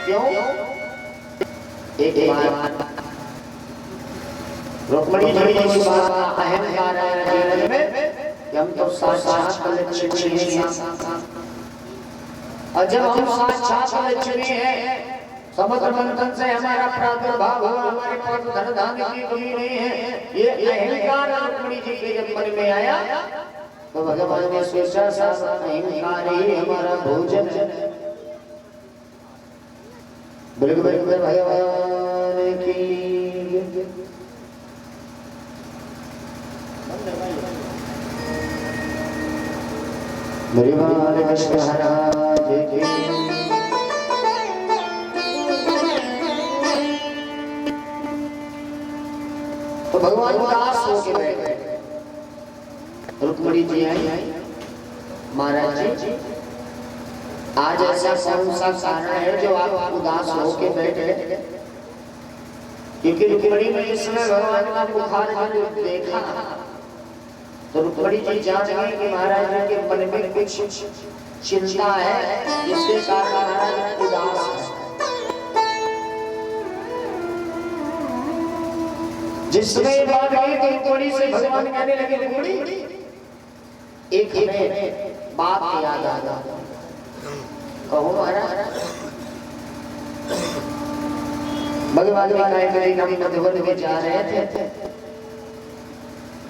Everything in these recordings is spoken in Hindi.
क्यों? एक बार रुक्मिणी जी इस बात का अहंकार आया जीवन में कि हम तो साक्षात लक्ष्मी हैं, और जब हम साक्षात लक्ष्मी हैं, समुद्र मंथन से हमारा प्रादुर्भाव हुआ, हमारे पास धन धान्य की कमी नहीं है, ये अहंकार रुक्मिणी जी के जब मन में आया तो भगवान ने सोचा सा अहंकार ही हमारा भोजन है। बिल्कुल भगवान की मेरे कृष्ण महाराज की तो भगवान उदास होके बैठे। रुक्मिणी जी आई, महाराज जी आज ऐसा कौन सा कारण है जो आप उदास होके बैठे? क्योंकि रुक्मिणी ने इस समय भगवान का बुखार जब देखा तो रुक्मिणी जी जान गई कि महाराज जी के मन में कुछ चिंता है, जिसके कारण महाराज उदास है। जिसमें बात गई तो रुक्मिणी से भगवान कहने लगे, रुक्मिणी एक हमें बात याद आ गई। कहो महाराज। भगवान जी हम मधुवन में जा रहे थे,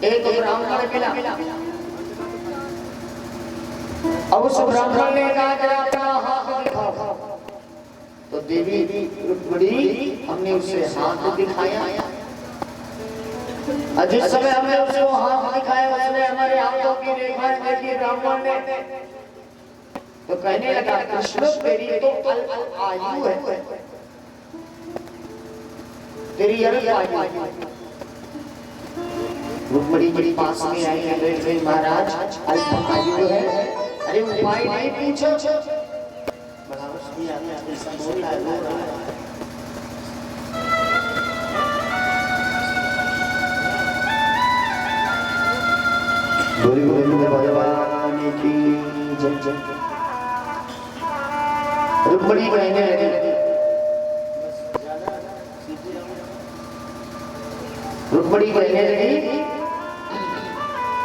एक ब्राह्मण मिला, अब उस ब्राह्मण ने कहा कि अपना हाथ दिखाओ। तो देवी रुक्मिणी हमने उसे हाथ दिखाया, और जिस समय हमने उसको हाथ दिखाया उसने हमारे हाथों की रेखा देखी ब्राह्मण ने, तो कहने लगा कृष्ण तेरी तो अल्प आयु है, तेरी अल्प आयु। रुक्मिणी जी पास में आई है, बैठ गई, महाराज अल्प आयु है, अरे उपाय नहीं पूछो। बड़ा उसकी ऐसा बोल रहा है। बोली बोली भगवान की जय जय। रुक्मिणी कहने लगी, रुक्मिणी कहने लगी,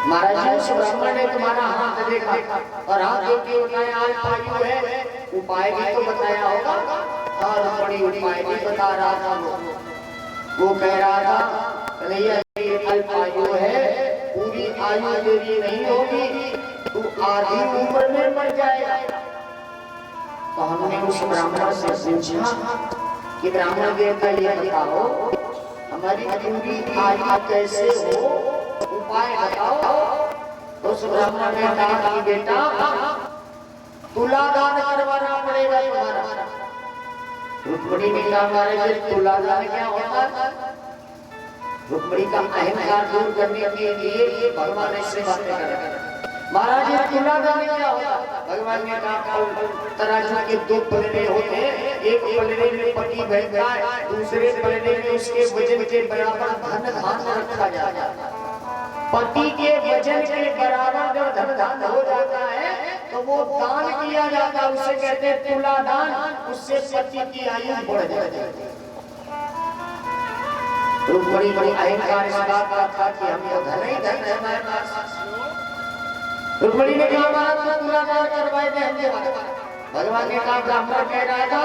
महाराज उस ब्राह्मण ने तुम्हारा हाथ देखा और हाथ देख के बताया अल्प आयु है, उपाय भी तो बताया होगा। हाँ रुक्मिणी उपाय भी बता रहा था, वो कह रहा था कन्हैया ये अल्प आयु है, पूरी आयु तेरी नहीं होगी, तू आधी उम्र में मर जाएगा। तो हमने उस ब्राह्मण से पूछा कि ब्राह्मण देवता ये बताओ हमारी पूरी आयु कैसे हो, उपाय बताओ। तो उस ब्राह्मण ने कहा कि बेटा तुला दान करवाना पड़ेगा तुम्हारा। रुक्मिणी ने कहा महाराज तुला दान क्या होता है? रुक्मिणी का अहंकार दूर करने के लिए भगवान ऐसे बातें कर रहे हैं। महाराज ये तुला दान क्या होता? भगवान ने कहा तराजू के दो पलड़े होते हैं, एक पलड़े में पति बैठता है, दूसरे पलड़े में उसके वजन के बराबर धन धान्य रखा जाता है। पति के वजन के बराबर जब धन धान्य हो जाता है तो वो दान किया जाता है, उसे कहते हैं तुला दान, उससे पति की आयु बढ़ जाती है। रुक्मिणी बड़ी अहंकार इस बात का था कि हम तो धन ही धन है हमारे पास। रुक्मिणी ने कहा महाराज तुला दान करवाए थे हमने। भगवान ने कहा ब्राह्मण कह रहा था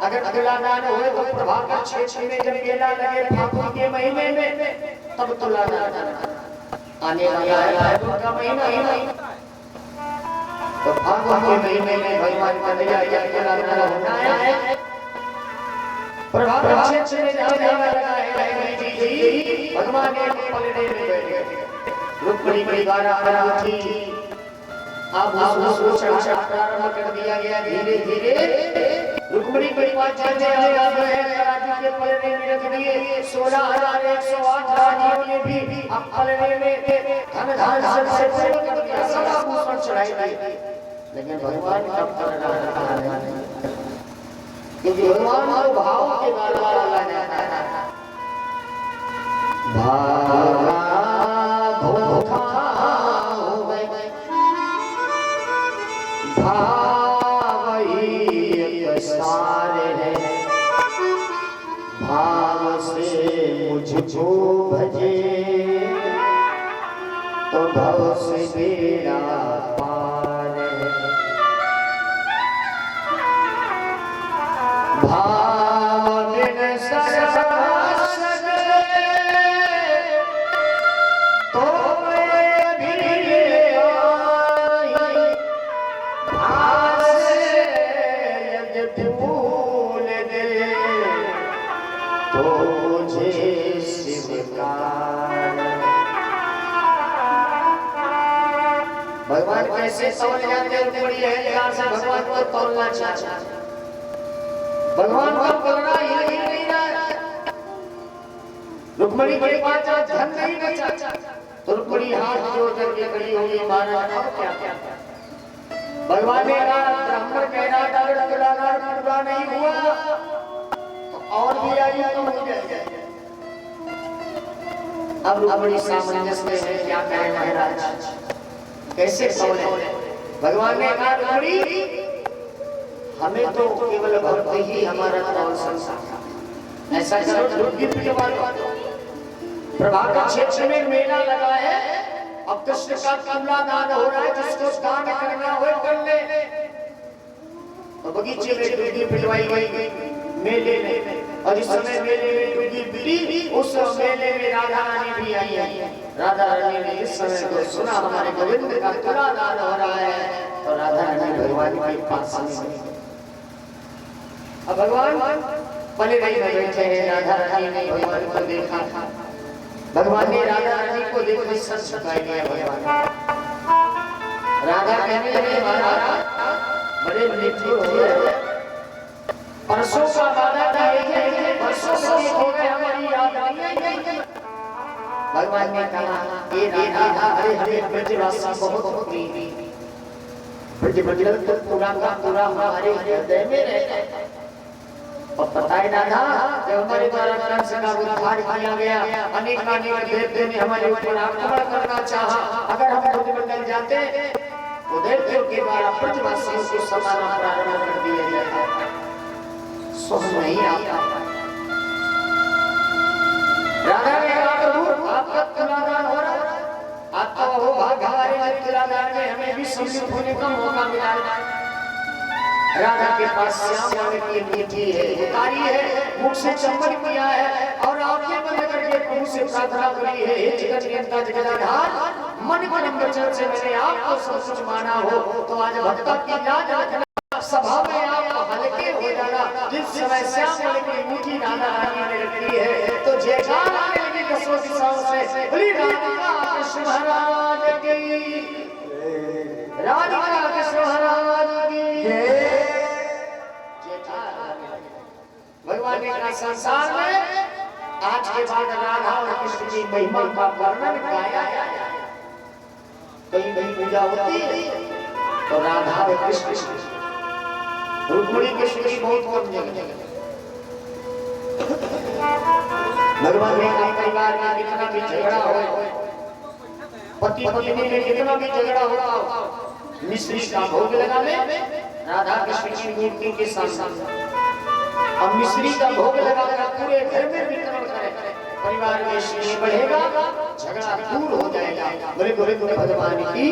अगर तुला दान हुए तो प्रभाकर क्षेत्र में जब मेला लगे फागुन के महीने में तब तुला दान आने वाला है, का महीना ही नहीं। तो फागुन के महीने में भगवान कन्हैया या तुला दान होना है। प्रभाकर क्षेत्र में जाने लगा है जी, भगवान ने पलड़े में बैठ गए। रुक्मिणी की गारा आरा थी, अब उसको चढ़ा प्रारंभ कर दिया गया धीरे धीरे। रुक्मिणी के पास चलने लगा है, तराजू के पलड़े में रख दिए 16,108 राजियों ने भी अब पलड़े में धन धान से पूर्ण कर दिया, सदा भूषण चढ़ाई दी। लेकिन भगवान कब कर रहा है, क्योंकि भगवान को भाव के द्वारा लाया जाता है। भावा भूखा भावही विस्तार है, भाव से मुझको भजे तो भव से बेड़ा पार है। भाव बिन सरस तो भगवान कैसे तौल जाते हैं, बड़ी अहंकार से भगवान को तौलना चाहता। भगवान को तौलना ही नहीं रहा। रुक्मिणी के पास धन नहीं बचा तो रुक्मिणी हाथ जोड़ करके खड़ी होगी, महाराज अब क्या क्या। भगवान ने कहा ब्राह्मण कह रहा था अगर तुलाना पूरा नहीं हुआ तो और भी आयु तो हो जाएगा। अब रुक्मिणी सामंजस्य में है, क्या कहे महाराज कैसे तौले। भगवान ने कहा रुक्मिणी हमें तो केवल भक्त ही हमारा तौल सकता। ऐसा करो दुर्गी पिटवा दो। प्रभाकर क्षेत्र में मेला लगा है, अब कृष्ण का कमला दान हो रहा है, जिसको दान करना हो कर ले। तो बगीचे में दुर्गी पिटवाई गई मेले में, और इस समय मेले में दुर्गी पिटी, उस मेले में राधा रानी भी आई है। राधा रानी ने इस समय को सुना हमारे गोविंद का तुला दान हो रहा है, तो राधा रानी भगवान के पास आई। अब भगवान पले नहीं बैठे हैं, राधा रानी ने भगवान को देखा। भगवान ने राधा रानी को देखो सर झुका दिया। भगवान राधा कहने लगे महाराज बड़े निठुर हो गए, परसों का वादा किए थे, परसों से हो गए हमारी याद नहीं। भगवान ने कहा ये राधा अरे हमें ब्रजवासी बहुत प्रिय, ब्रजमंडल तो पूरा का पूरा हमारे हृदय में रहता है। और पता है राधा जब हमारे द्वारा कंस का उद्धार किया गया, अनेक देवता ने हमारे ऊपर आक्रमण करना चाहा, अगर हम ब्रजमंडल जाते तो देवताओं के द्वारा ब्रजवासियों को समाना प्रारंभ कर दिया जाता। सोच नहीं आता। राधा ने कहा प्रभु आपका तुलादान हो रहा है, आपका वो भाग हमारे तुलादान में हमें भी सम्मिलित होने का मौका मिला है। राधा के पास श्याम नाम की मीठी है, उतारी है, मुख से चंबन किया है और आंखें बंद करके प्रभु से प्रार्थना करी है, हे जगत नियंता जगदाधार, मन कर्म वचन से मैंने आपको सब कुछ माना हो तो आज भक्ता की लाज रखना, सभा में आप हल्के हो जाना। जिस समय श्याम नाम की मीठी राधा रानी ने रखी है तो जयकार आने लगी दसों दिशाओं से, बोली राधिका कृष्ण महाराज की, राधिका कृष्ण महाराज की। भगवान ने कहा संसार में आज के बाद राधा और कृष्ण की महिमा का वर्णन गाया जाए। कहीं कहीं पूजा होती है तो राधा और कृष्ण, रुक्मिणी कृष्ण की बहुत कम जगह। भगवान ने कहा परिवार में कितना भी झगड़ा हो, पति पत्नी में कितना भी झगड़ा हो, मिश्री का भोग लगा ले राधा कृष्ण की मूर्ति के सामने, अब मिश्री का भोग लगाकर पूरे घर में वितरण करें, परिवार में स्नेह बढ़ेगा, झगड़ा दूर हो जाएगा। बोले गोविंद भगवान की।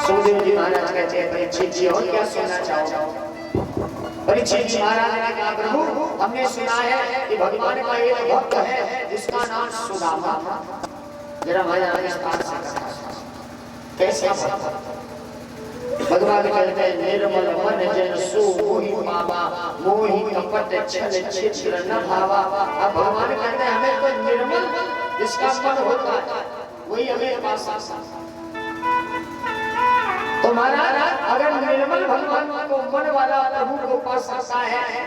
सुखदेव जी महाराज कहते हैं परीक्षित जी और क्या सुनना चाहो। परीक्षित जी महाराज ने कहा प्रभु हमने सुना है कि भगवान का एक भक्त है जिसका नाम सुदामा। जरा महाराज विस्तार से कैसे भगवान कहते हैं निर्मल मन जन सो मोहि पावा, मोहि कपट छल छिद्र न भावा। अब भगवान कहते हैं हमें तो निर्मल जिसका मन होता है वही हमें पास आता। तो महाराज अगर निर्मल भगवान को मन वाला प्रभु को पास आता है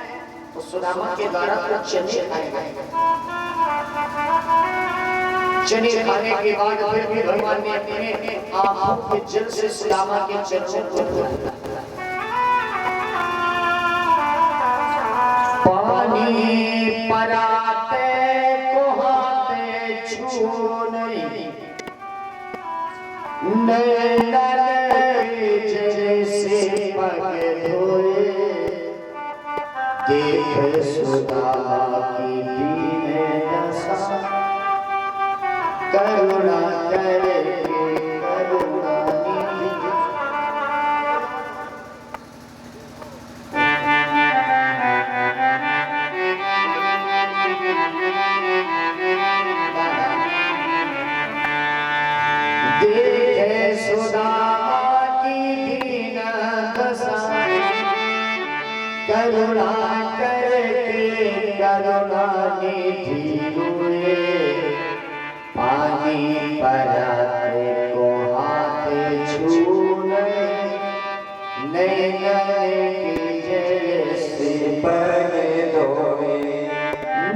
तो सुदामा के द्वारा तो चने खाएगा। चने खाने के बाद फिर भी भगवान ने अपने आंखों के जल से सुदामा के चरणों को धोया। पानी पराते को हाथे छूने नैनल पग धोए देख सुधा की दीन दशा करुणा करे करुणा निधि। देखे सुधा की दीन दशा करुणा करके करुणा निधि हुए पानी पराते को हाथ छूने नैन की जैसे पग धोए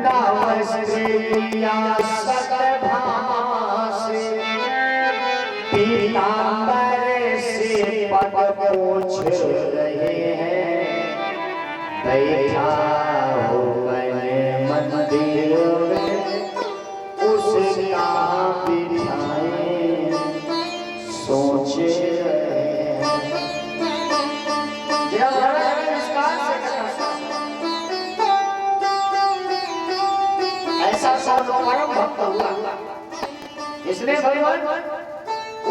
नमस्कृत्या सतभामा से पीतांबर से पग पोंछ रहे हैं बैठा हो मैंने मंदिर में उसका बिठाए सोच रहे हैं। ऐसा परम भक्त हुआ इसने भगवान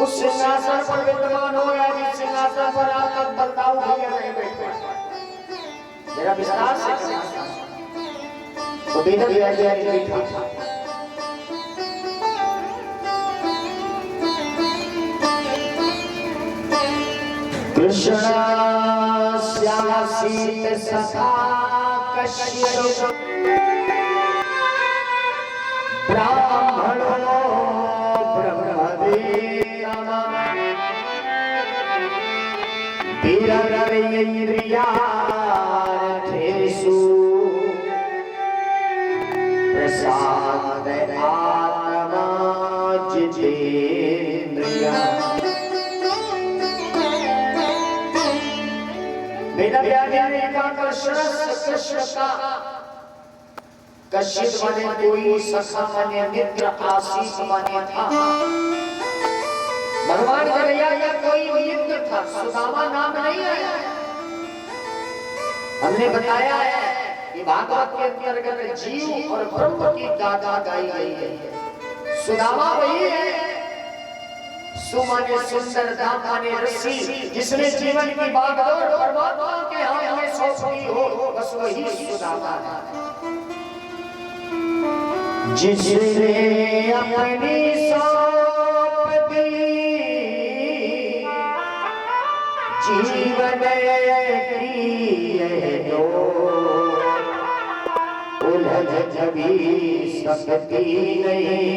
उस सिंहासन पर विद्यमान हो या जिस सिंहासन पर आप तक बलदाऊ भैया नहीं बैठे मेरा विस्तार से तो बेहद बैठा था। कृष्ण श्यासीत सखा कश्यप ब्राह्मणो ब्रह्मवेत्ता विरगेन्द्रियार्थेषु प्रसाद आत्मा जितेन्द्रिया। कृष्ण का कश्यप माने कोई सखा माने मित्र आशीष माने था भगवान कन्हैया का कोई मित्र था सुदामा नाम नहीं आया। हमने बताया है कि भागवत के अंतर्गत जीव और ब्रह्म की गाथा गाई गई है। सुदामा वही है सुमाने सुंदर दाम माने रसी जिसने जीवन की बागडोर परमात्मा के हाथ में सौंप दी हो बस वही सुदामा है जिसने अपनी सौंप दी जीवन की यह डोर उलझ भी सकती नहीं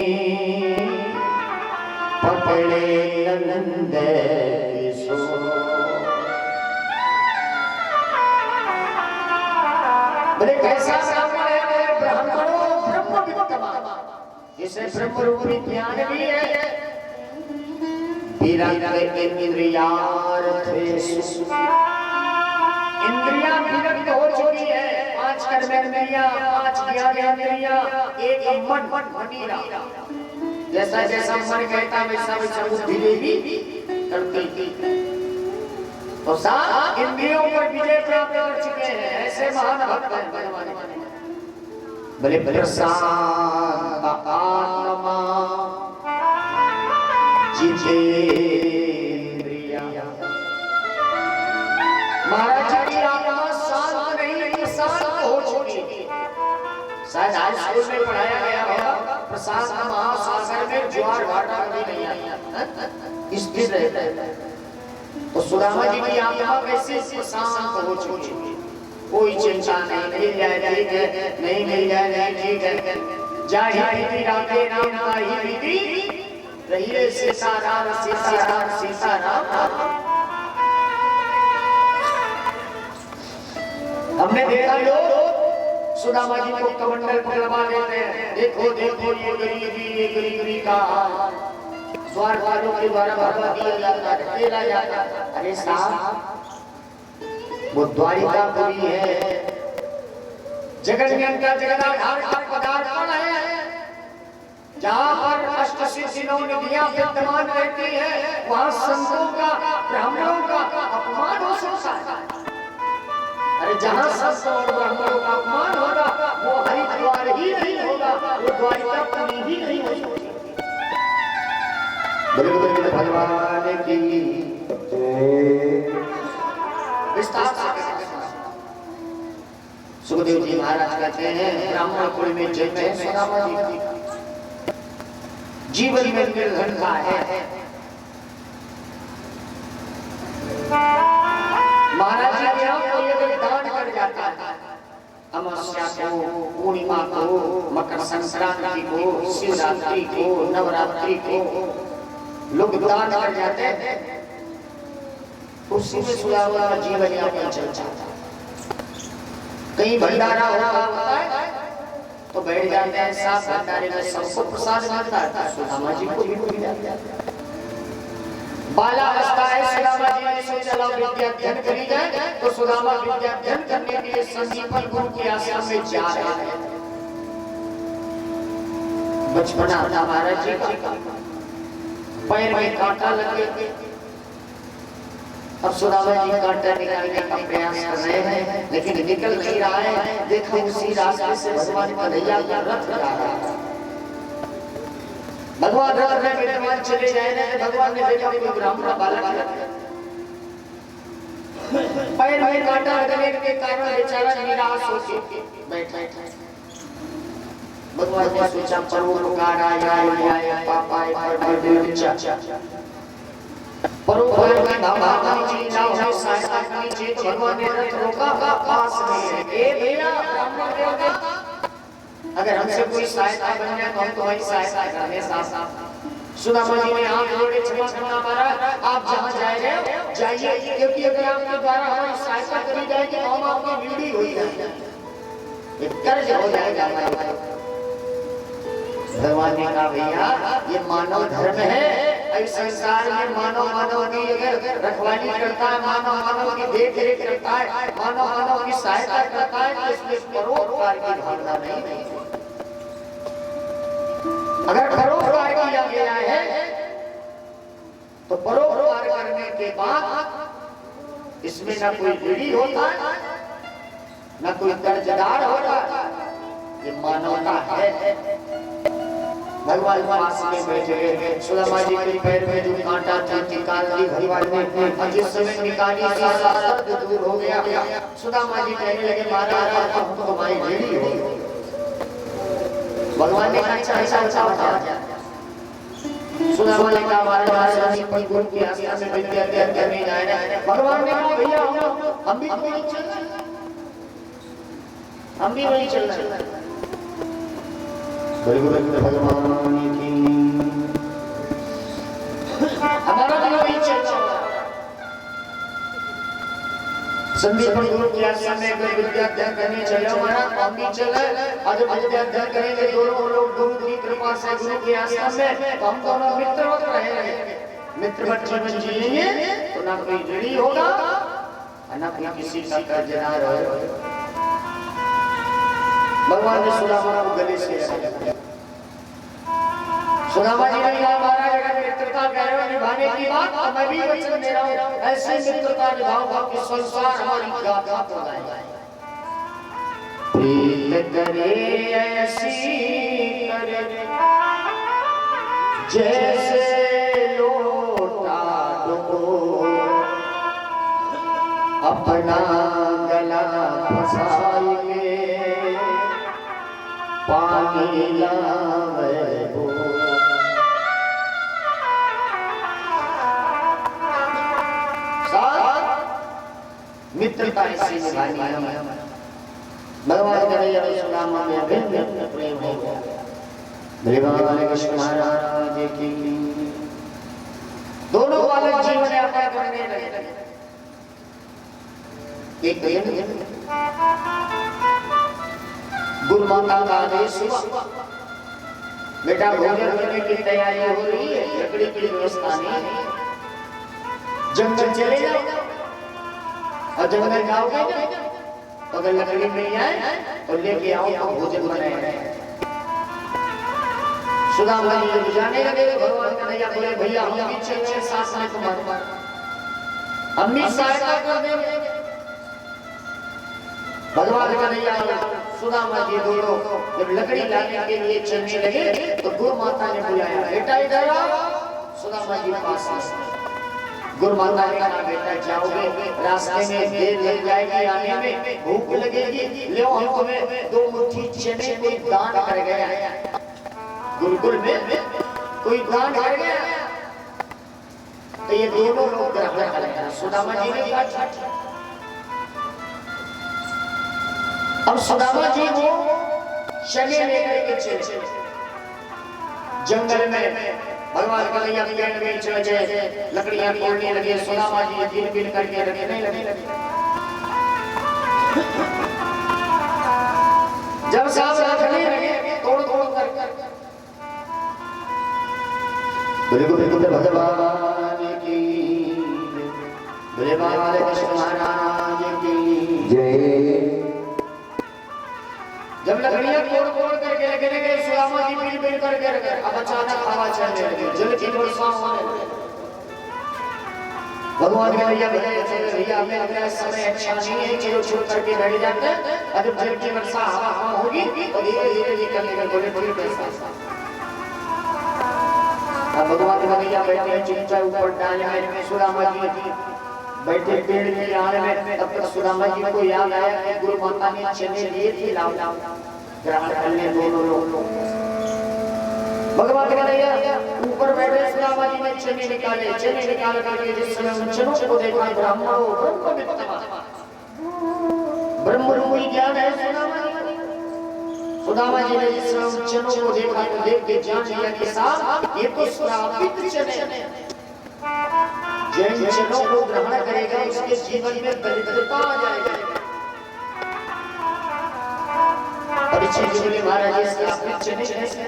पकड़े नंद किशोर। बोले कैसा ब्राह्मण है ब्राह्मणों ब्रह्म विद्वान जिसे ब्रह्म रूपी ज्ञान भी है विरक्त इंद्रियार्थेषु इंद्रियां विरक्त हो चुकी है। 5 कर्मेंद्रियां 5 ज्ञानेंद्रियां एक मन मनीरा जैसा जैसा मन कहता वैसा वैसा बुद्धि भी करती थी तो सात इंद्रियों पर विजय प्राप्त कर चुके हैं ऐसे महान भक्त हैं। भले प्रशांत आत्मा जितेन्द्रिया। महाराज की आत्मा शांत नहीं शांत हो चुकी शायद हाई स्कूल में पढ़ाया गया होगा प्रशांत महासागर में ज्वार भाटा कभी नहीं आया स्थिर रहता है। तो सुदामा जी की आत्मा वैसे शांत हो चुकी कोई चिंता नहीं मिल जाए ठीक है नहीं मिल जाए ठीक है जाहि राधे नाम का ही विधि रहिए सीताराम सीताराम सीताराम। हमने देखा लोग सुदामा जी को कमंडल पकड़वा लेते हैं देखो देखो ये गरीबी का स्वार्थ वालों के द्वारा भरवा दिया जाता है तेरा जाता है। अरे साहब वो द्वारिकापुरी है जगन्नाथ का जगन्नाधार का पदार्पण है जहाँ पर अष्टसिद्धि नवनिधियां विद्यमान रहती है वहाँ संतों का ब्राह्मणों का अपमान हो सकता जहाँ संत और ब्राह्मणों का अपमान होगा वो हरिद्वार ही नहीं होगा, वो द्वारिकापुरी ही नहीं होगी। भगवान की विस्तार से सुखदेव जी महाराज कहते हैं ब्राह्मण कुल में जन्म सुदामा जी जीवन में निर्धन का है। महाराज जी के यहाँ कोई अगर दान कर जाता है, अमावस्या को, पूर्णिमा को, मकर संक्रांति को, शिवरात्रि को, नवरात्रि को लोग दान कर जाते हैं, उसी में सुदामा का जीवन यापन चल जाता है। कहीं भंडारा होता है तो बैठ जाते हैं, साथ भंडारे में सबको प्रसाद मिलता है, सुदामा जी को भी मिल जाता है। बाला अवस्था है, सुदामा जी ने सोचा चलो विद्या अध्ययन करी जाए, तो सुदामा विद्या अध्ययन करने के लिए संदीपन गुरु के आश्रम में जा रहे हैं। बचपना था महाराज जी का, पैर में कांटा लग गया। अब सुदामा जी कांटा निकालने का प्रयास कर रहे हैं, लेकिन निकल नहीं रहा है। देखो उसी रास्ते से भगवान कन्हैया का रथ जा रहा है। भगवान रथ में विराजमान चले जाए, भगवान ने देखा कोई ब्राह्मण बालक पैर में कांटा लगने के कारण बेचारा निराश हो के बैठा था। भगवान ने सोचा परोपकार आया पापा परोपकार की भावना जी नाम सहायता करनी चाहिए। तो भगवान ने रथ रोका, पास में है ए भैया ब्राह्मण देवता, अगर हमसे कोई सहायता बन जाए तो हम तुम्हारी सहायता करेंगे। साथ सुदामा जी ने हाथ जोड़े क्षमा करना मारा, आप जहाँ जाए जाइए, क्योंकि अगर आपके द्वारा हमारी सहायता करी जाएगी तो हम आपकी ड्यूटी हो जाएगी, कर्ज हो जाएगा। भगवान ने कहा भैया ये मानव धर्म है, इस संसार में मानव की अगर रखवाली करता है, मानव की देख रेख करता है, मानव की सहायता करता है, तो इसमें परोपकार की भावना नहीं है। अगर परोपकार किया गया है तो परोपकार करने के बाद इसमें न कोई ऋणी होता है, न कोई कर्जदार होता, ये मानवता है। भगवान पास में बैठे हैं, सुदामा जी के पैर में जो कांटा था निकाल दी भगवान ने, और जिस समय निकाली सारा दर्द दूर हो गया। सुदामा जी कहने लगे महाराज अब तुम्हारी ऋणी हो। भगवान ने कहा अच्छा बता। सुदामा ने कहा महाराज संदीपन गुरु के आश्रम में विद्या अध्ययन करने जा रहे हैं। भगवान ने कहा भैया हम भी वहीं चल रहे हैं, हम भी वहीं चल रहे हैं। भगवान की हमारा भी वही चल रहा है। संदीपन गुरु के आश्रम में कोई विद्या अध्ययन करने चले हमारा हम भी चले, और जब विद्या अध्ययन करेंगे दोनों लोग गुरु की कृपा से गुरु के आश्रम में, तो हम दोनों मित्रवत रहेंगे, मित्रवत जीवन जिएंगे, तो ना कोई ऋणी होगा और ना कोई किसी का कर्जदार होगा। भगवान ने सुदामा को गले से सुदामा जी ने कहा महाराज अगर मित्रता कह रहे हो निभाने की बात, तो मैं भी वचन दे रहा हूं ऐसे मित्रता निभाओ कि संसार हमारी गाथा हो जाए। प्रीत करे ऐसी करे जैसे लोटा डुबो, अपना गला फसाएंगे पानी लावे हो। मित्रता ऐसी निभानी है। भगवान कन्हैया सुदामा में अभिन्न प्रेम हो गया। भगवान कृष्ण महाराज की दोनों बालक जीवन यापन करने लगे। एक दिन गुरु माता का आदेश हुआ, बेटा भोजन करने की तैयारी हो रही है, लकड़ी की व्यवस्था नहीं है, जंगल चले जाओ, और जंगल जाओगे तो अगर लकड़ी नहीं आए तो लेके आओ तो भोजन बनाए। सुदामा जी जाने लगे, भगवान कन्हैया बोले भैया हम भी चलते साथ में तुम्हारे, हम भी सहायता कर देंगे। भगवान कन्हैया सुदामा जी दोनों जब लकड़ी लाने के लिए चलने लगे तो गुरु माता ने बुलाया, बेटा इधर आओ। सुदामा जी पास गुरु माता ने कहा, बेटा जाओगे, रास्ते में देर लग जाएगी आने में, भूख लगेगी, ले हम तुम्हें 2 मुट्ठी चने कोई दान कर गया, गुरुकुल में कोई दान कर गया। तो ये दोनों लोग ग्रहण करेंगे। सुदामा जी ने कहा, अब सुदामा जी को चने लेकर के चले जंगल में। भगवान कन्हैया पेड़ में चढ़ गए, लकड़ियां तोड़ने लगे, सुदामा जी दिन दिन करके रखने लगे। जब साहब रखने लगे तोड़ तोड़ कर बिल्कुल भगवान की, बोले बाबा कृष्ण महाराज की जय। जब लकड़ियां तोड़ तोड़ करके लगे सुदामा जी पील पील करके रखे, अब अचानक हवा चलने लगी, जल की वर्षा होने लगी। भगवान कन्हैया भैया हमें अपना समय अच्छा नहीं है, चलो छुप करके बैठ जाते हैं, और जब जल की वर्षा हवा होगी तो धीरे धीरे निकलने का बोले बोले पैसा। अब भगवान कन्हैया बैठे हैं चुपचाप ऊपर डाले में, सुदामा जी बैठे पेड़ के आड़ में। तब तक सुदामा जी को याद आया कि गुरु माता ने चने लिए थे, लाओ ग्रहण करने दोनों लोग। भगवान कन्हैया ऊपर बैठे, सुदामा जी ने चने निकाले, चने निकाल करके जिस समय उन चनों को देखा, ब्राह्मणों ब्रह्म रूपी ज्ञान है सुदामा जी ने जिस समय उन चनों को देखा तो देख के जान लिया कि साहब ये तो श्रापित चने, जिन चनों को ग्रहण करेगा उसके जीवन में दरिद्रता आ जाएगी। परीक्षित जी बोले, महाराज ये श्रापित चने कैसे?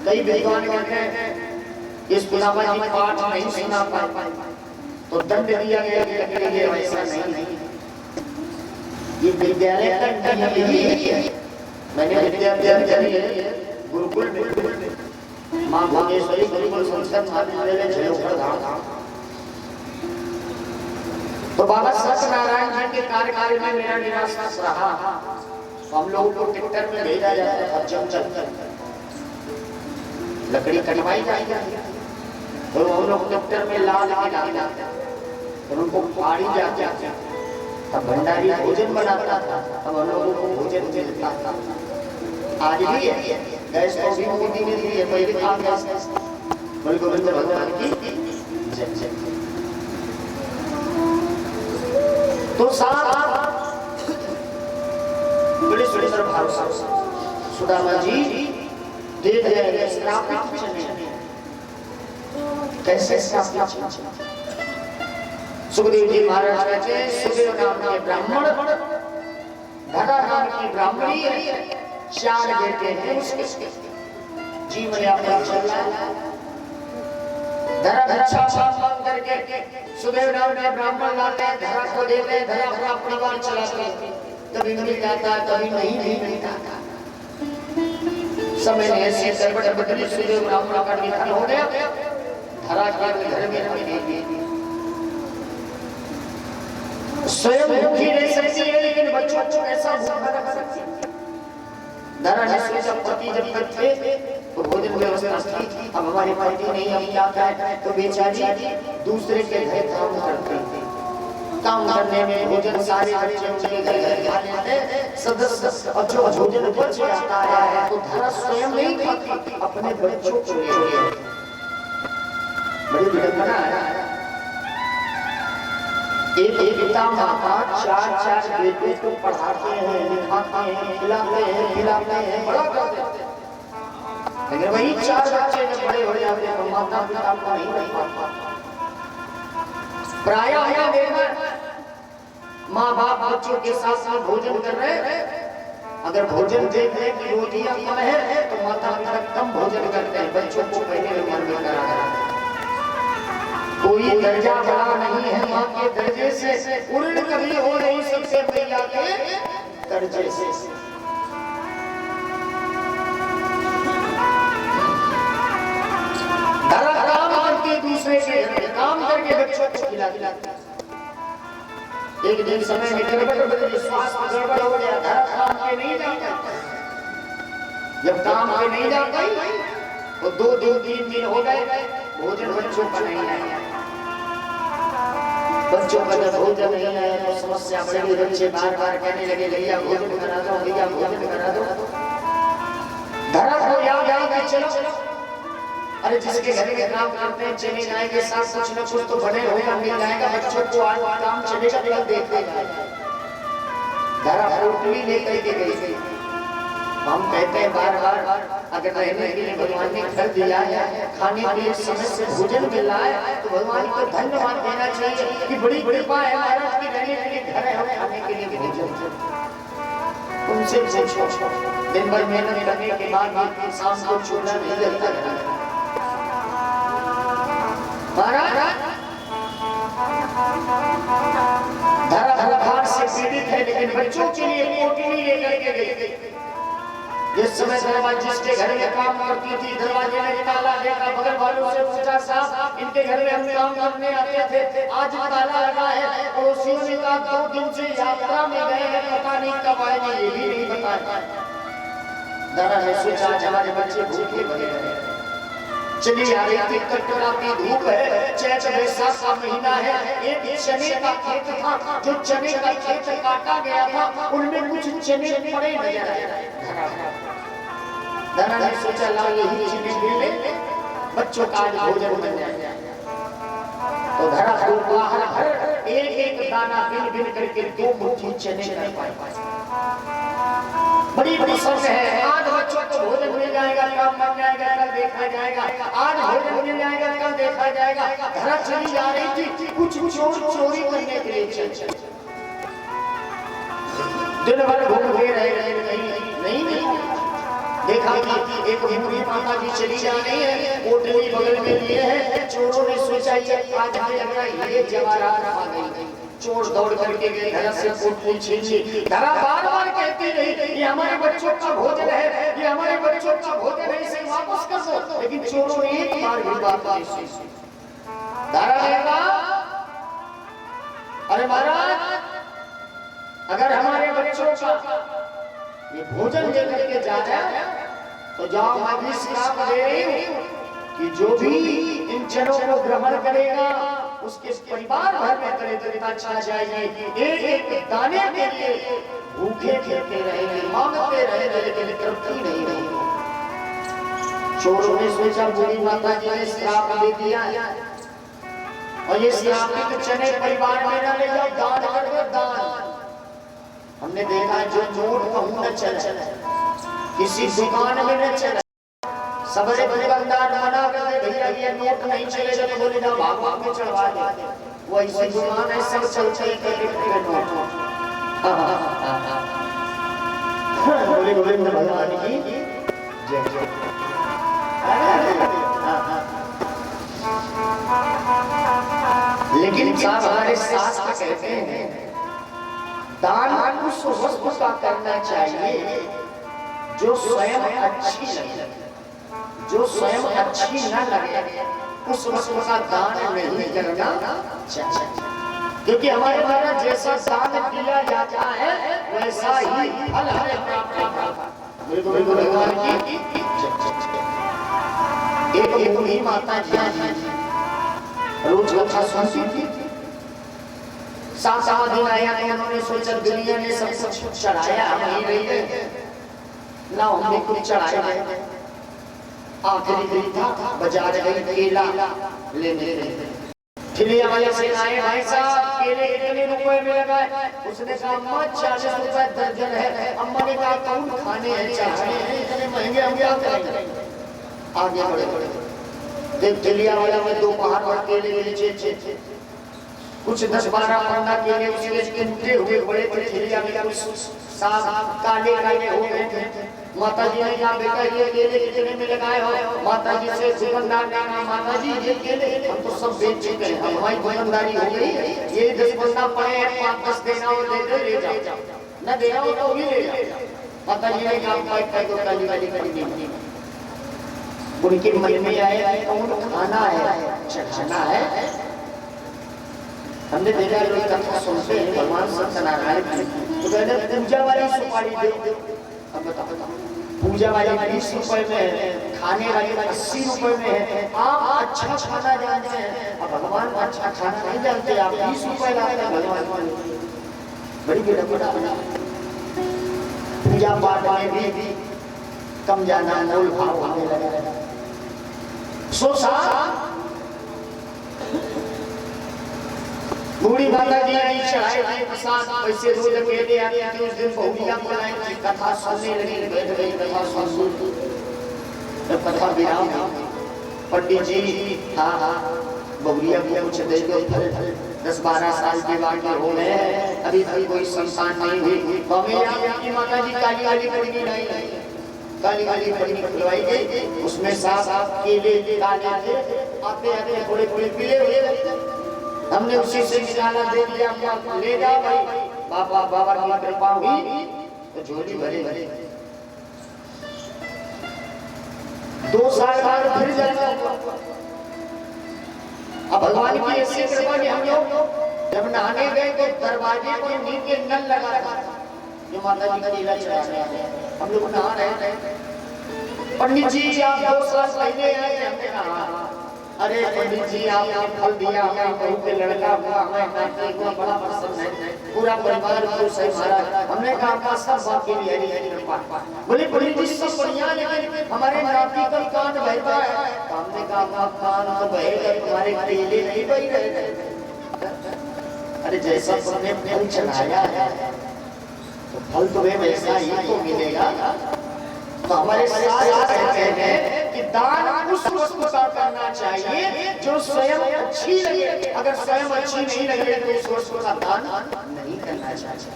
कई विद्वान कहते हैं इस सुदामा जी पाठ नहीं सुना पाए तो दंड दिया गया कि ये वैसा नहीं, ये विद्यालय का नियम ही है। मैंने विद्या करी है गुरुकुल में, मां भुवनेश्वरी गुरुकुल संस्कृत महाविद्यालय जयपुर धाम। तो बाबा सत्यनारायण जी के कार्यकाल में मेरा निवास रहा। हम लोग को ट्रैक्टर में भेजा जाता था, जब लकड़ी कटवाई जाएगी तो हम लोग ट्रैक्टर में ला लाते तो उनको फाड़ी जाते, तब भंडारी भोजन बनाता था, तब हम लोगों को भोजन मिलता था। आज भी है, गैस तो भी मोदी ने दी है, पहले था गैस। बोल गोविंद भगवान की जय। तो साथ बड़े सुंदर भाव सुदामा जी देख रहे श्रापित चने कैसे श्रापित। सुखदेव जी महाराज कहते हैं, सुदेव नाम के ब्राह्मण, धरा नाम की ब्राह्मणी है, 4 बेटे हैं उसके, जीवन यापन चल रहा है। धरा भिक्षा मांग करके सुदेव नाम के ब्राह्मण लाते हैं, धरा को देते हैं, धरा अपना परिवार चलाते हैं। कभी मिल जाता, कभी नहीं मिलता। समय ने ऐसे सरबट बदली, सुदेव ब्राह्मण का निधन हो गया, धरा के घर में रह गई। स्वयं भूखी रह सकती है लेकिन बच्चों को कैसा भूखा रख सकती है? धरा ने सोचा पति जब तक थे तो भोजन व्यवस्था थी, अब हमारे पति नहीं, हम क्या करें? तो बेचारी दूसरे के घर काम करते थे। काम करने में भोजन सारे बच्चे उनके घर खा लेते सदस्य, और जो भोजन बच जाता है तो धरा स्वयं नहीं खाती, अपने बच्चों को ले। बड़ी विडंबना है। एक पिता माता 4 बेटे को पढ़ाते हैं, लिखाते हैं, खिलाते हैं, बड़ा करते हैं, लेकिन वही 4 बच्चे जब बड़े हो जाते हैं तो माता पिता को नहीं रख पाता। प्रायः यह देखा माँ बाप बच्चों के साथ साथ भोजन कर रहे हैं, अगर भोजन देख रहे कि रोटियां कम है तो माता पिता कम भोजन करते हैं, बच्चों को पहले मन में करा रहा है। कोई दर्जा बड़ा नहीं है माँ के दर्जे से, उल्ट कभी हो नहीं सकते मैया के दर्जे से। धरा काम करके दूसरे के काम करके बच्चों को खिलाती। एक दिन समय में गड़बड़ स्वास्थ्य गड़बड़ हो गया, घर काम पे नहीं जाता। जब काम पे नहीं जाता तो 2 दिन 3 दिन हो गए, भोजन बच्चों का नहीं आया। बच्चों का जब भोजन नहीं आया तो समस्या बढ़ी। बच्चे बार बार कहने लगे भैया भोजन करा दो, भैया भोजन करा दो। धरा को याद आया कि चलो अरे जिसके घर में काम करते हैं चले जाएंगे, साथ कुछ न कुछ तो बड़े होगा, मिल जाएगा बच्चों को, आज काम चलेगा तो देखते जाएगा। धरा पोटली लेकर के गई। हम कहते हैं बार बार अगर रहने के लिए भगवान ने घर दिया है, खाने के लिए समय से भोजन मिल रहा है तो भगवान को धन्यवाद देना चाहिए कि बड़ी कृपा है महाराज की रहने के लिए घर है, हमें खाने के लिए भोजन। उनसे पूछो दिन भर मेहनत करने के बाद शाम को छोड़ना नहीं लगता महाराज। धरा भूखार से पीड़ित है लेकिन बच्चों के लिए पोटली लेकर के गई। जिस समय दरवाजे जिसके घर में काम करती थी दरवाजे में ताला देखा, बगल वालों से पूछा साहब इनके घर में हम काम करने आते थे, आज ताला लगा है। पड़ोसियों ने कहा 2 दिन से यात्रा में गए हैं, पता नहीं कब आएंगे, ये भी नहीं पता। दादा ने सोचा हमारे बच्चे भूखे मरे हैं। चली आ रही थी, कड़कड़ाती धूप है, चैत वैसाख का महीना है। एक चने का खेत था, जो चने का खेत काटा गया था उनमें कुछ चने पड़े नजर आए। दादा ने सोचा ला यही चने मिल ले, बच्चों का आज भोजन बन जाए। तो धरा को बाहर एक दाना बिन बिन करके 2 मुट्ठी चने कर पाए। बड़ी बड़ी सोच है, आज बच्चों को भोजन मिल जाएगा, काम बन जाएगा, कल देखा जाएगा। आज भोजन मिल जाएगा, कल देखा जाएगा। धरा चली जा रही थी, कुछ चोरी करने के लिए चल। दिन भर घूमते रहे, नहीं देखा कि एक बूढ़ी माता जी चली जा रही है, पोटली बगल में लिए है। चोरों ने सोचा ये आज लग रहा है ये जवाहरात आ गई। चोर दौड़ करके गए, घर से पोटली छीन ली। धरा बार बार कहती रही ये हमारे बच्चों का भोजन है, ये हमारे बच्चों का भोजन है, इसे वापस कर दो। लेकिन चोरों ने एक बार भी बात नहीं सुनी। धरा ने कहा अरे महाराज अगर हमारे बच्चों का ये भोजन लेकर के जा रहा है तो जाओ, मैं भी श्राप दे रही हूँ कि जो भी इन चनों को ग्रहण करेगा उसके परिवार भर में दरिद्रता छा जाएगी। एक दाने के लिए भूखे फिरते रहेंगे, मांगते रहेंगे, लेकिन तृप्ति नहीं होगी। चोरों ने सोचा बूढ़ी माता जी ने श्राप दे दिया और ये श्रापित चने परिवार में न ले जाओ, दान कर दो, दान। हमने देखा जो नोट कहूं न चले, किसी दुकान में न चले, सबरे दुकानदार मना कर दे भैया ये नोट नहीं चलेगा तो बोले ना भाग में चढ़वा दे। वो ऐसी दुकान है सब चलते हैं नोट। बोले भगवान की जय जय। लेकिन साहब हमारे शास्त्र कहते हैं दान उस वस्तु का करना चाहिए जो स्वयं अच्छी लगे, जो स्वयं अच्छी न लगे उस वस्तु का दान नहीं करना चाहिए। क्योंकि हमारे द्वारा जैसा दान किया जाता है वैसा ही फल हमें प्राप्त होगा। भगवान की एक बूढ़ी माता जी रोज कथा सुनती थी। 7 दिन आया तो उन्होंने सोचा दुनिया ने सब कुछ चढ़ाया, हम ही रह गए ना, हमने कुछ चढ़ाया नहीं। आखिरी दिन था, बाजार गई केला लेने गई। ठेलिया वाले से आए भाई साहब केले कितने रुपए में लगाए? उसने कहा अम्मा 40 रुपए दर्जन है। अम्मा ने कहा कौन खाने हैं, चढ़ाने हैं, इतने महंगे हम क्या करेंगे? आगे बढ़े देख ठेलिया वाला में 2 पहाड़ पर केले बेचे, कुछ 10-12 पन्ना केले उसके टूटे हुए बड़े बड़े ठेलिया में कुछ साफ काले काले हो गए थे। माता जी ने कहा बेटा ये केले कितने में लगाए हो? माता जी से दुकानदार ने कहा माता जी ये केले हम तो सब बेच चुके हैं, हमारी दुकानदारी हो गई, ये 10 पन्ना पड़े हैं, 5-10 देना हो दे दो, ले जाओ, न देना हो तो भी ले जाओ। माता जी ने कहा भाई तो काली वाली नहीं। उनके मन में आया कौन खाना है, चढ़ाना है। हमने देखा लोग कथा सुनते हैं भगवान सत्यनारायण की, तो कहते पूजा वाली सुपारी दे। अब बताओ पूजा वाली 20 रुपए में है, खाने वाली 80 रुपए में है। आप अच्छा खाना जानते हैं, अब भगवान अच्छा खाना नहीं जानते, आप 20 रुपए लाते हैं भगवान को। बड़ी बेटा पूजा पाठ में भी कम जाना मूल भाव होने लगा। बूढ़ी माता जी की चढ़ाई के प्रसाद वैसे रोज अकेले आती थी। उस दिन बहुरिया बुलाई की कथा सुनने लगी, बैठ गई कथा सुन। जब कथा विराम पंडित जी हाँ बहुरिया को कुछ दे दो, 10-12 साल के बाद हो गए, अभी तक कोई संतान नहीं हुई। की माता जी काली वाली पड़ी नहीं, काली वाली पड़ी खुलवाई गई, उसमें साथ केले काले थे, आते आते थोड़े थोड़े पीले हुए। हमने उसी से निकाला, दे दिया, ले जाओ भाई। बाबा की कृपा हुई तो झोली भरे 2 साल बाद फिर जाना। अब भगवान की ऐसी कृपा कि हम लोग जब नहाने गए तो दरवाजे को नीचे नल लगा था, जो माता जी का लीला चला रहे हैं। हम लोग नहा रहे थे, पंडित जी आप 2 साल पहले आए, हमने कहा अरे पंडित जी आपने फल दिया, हमें बहू के लड़का हुआ, हमें नाती को बड़ा पसंद है, पूरा परिवार खुश है महाराज। हमने कहा आपका सब बाकी हरी हरी कृपा। बोले पंडित जी सब बढ़िया, लेकिन हमारे नाती का कान बहता है। हमने कहा आपका कान तो बहेगा, तुम्हारे केले नहीं बह रहे। अरे जैसा तुमने फल चढ़ाया है तो फल तुम्हें वैसा ही तो मिलेगा। तो हमारे शास्त्र कहते हैं कि दान उस वस्तु का करना चाहिए जो स्वयं अच्छी लगे। अगर स्वयं अच्छी नहीं लगे तो उस वस्तु का दान नहीं करना चाहिए।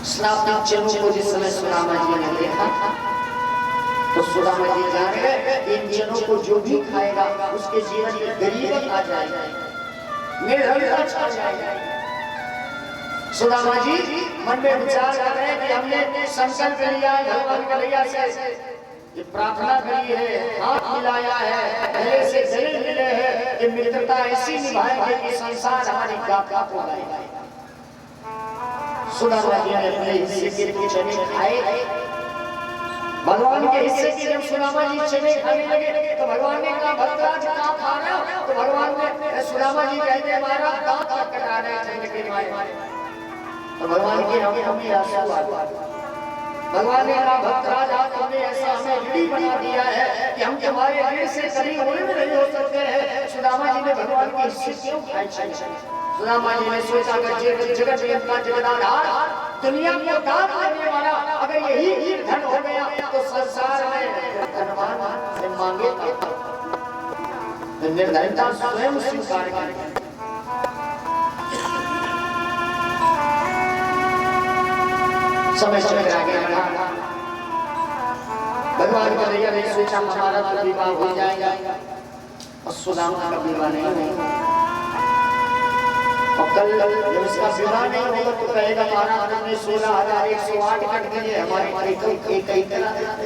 श्रापित जनों को जिस समय सुदामा जी ने देखा तो सुदामा जी जान गए इन जनों को जो भी खाएगा उसके जीवन में गरीबी आ जाएगी, निर्धनता छा जाएगी। सुदामा जी मन में विचार कर रहे हैं कि हमने संकल्प लिया है, भगवान कन्हैया से ये प्रार्थना करी है, हाथ मिलाया है, पहले से गले मिले हैं कि मित्रता ऐसी निभाएंगे कि संसार हमारी गाथा हो जाएगा। सुदामा जी ने अपने हिस्से के चने खाए। भगवान के हिस्से की जब सुदामा जी चने खाने लगे तो भगवान ने कहा भक्तराज क्या खा रहे हो? तो भगवान ने सुदामा जी कहते हमारा दांत कटा रहे हैं के मारे। तो भगवान की आंखों में आंसू आ गए। भगवान ने कहा भक्तराज आज तुमने ऐसा हमें ऋणी बना दिया है कि हम तुम्हारे ऋण से कभी होने में नहीं हो सकते हैं। सुदामा जी ने भगवान के हिस्से क्यों खाए? सुदामा जी ने सोचा कि जगत का जगदाधार दुनिया को दान करने वाला अगर यही धन हो गया तो संसार में धनवान से मांगेगा। निर्धनता स्वयं स्वीकार करेगा। समय समय आगे बढ़ा। भगवान कन्हैया ने सोचा हमारा तो विवाह हो जाएगा और सुदामा का विवाह नहीं होगा। और कल जब इसका विवाह नहीं होगा तो कहेगा महाराज हमने 16,108 कट दिए, हमारे एक करा देते।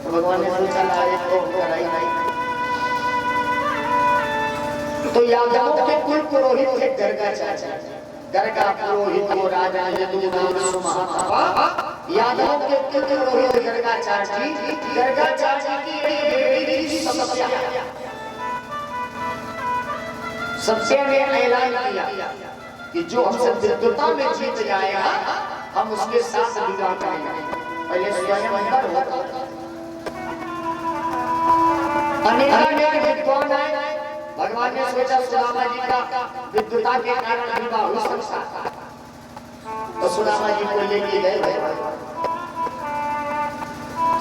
तो भगवान ने सोचा लाए तो कराई नहीं। तो यादवों के कुल पुरोहित थे गर्गा चाचा। गर्गा पुरोहित को राजा यदुवंश महात्मा यादवों के कुल पुरोहित गर्गा चाची की बेटी सत्या। सत्या ने ऐलान किया कि जो हमसे विद्वता में जीत जाएगा हम उसके साथ विवाह करेंगे। पहले स्वयं अंदर होगा। अनेक विद्वान आए। भगवान ने सोचा सुदामा जी का विद्वता के कारण विवाह हो सकता है तो सुदामा जी को लेके गए।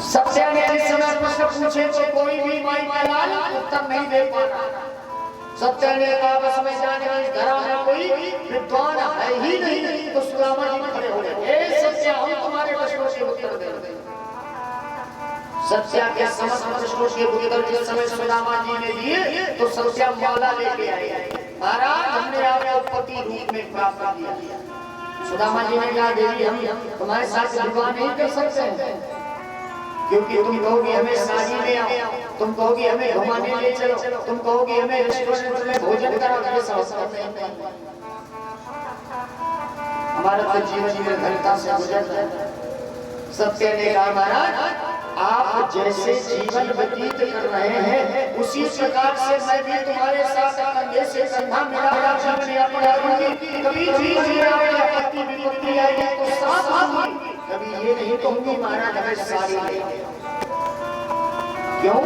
सत्या ने इस समय प्रश्न पूछे तो कोई भी माई का लाल उत्तर नहीं दे पाता। सत्या ने कहा बस मैं जाने इस घरा में कोई विद्वान है ही नहीं। तो सुदामा जी खड़े हो गए। हे सत्या हम तुम्हारे प्रश्नों के उत्तर देंगे। सत्या के समस्त प्रश्नों के उत्तर जिस समय सुदामा जी ने दिए तो सत्या माला लेके आए। महाराज हमने आपको पति रूप में प्राप्त किया। सुदामा जी ने कहा देवी हम तुम्हारे साथ विवाह नहीं कर सकते हैं। क्योंकि तुम कहोगे हमें शादी में आओ, तुम कहोगे हमें घुमाने ले चलो, तुम कहोगे हमें रेस्टोरेंट में भोजन कराओ, ये सब नहीं। हमारा तो जीवन निर्धनता से गुजर जाए। सबसे कहा महाराज आप जैसे जीवन व्यतीत कर रहे हैं उसी प्रकार से मैं भी तुम्हारे साथ कंधे से कंधा मिला जीवन यापन करूंगी। कभी भी आपत्ति विपत्ति आएगी तो साथ दूंगी, कभी ये नहीं कहूंगी महाराज हमें सारी नहीं। क्यों?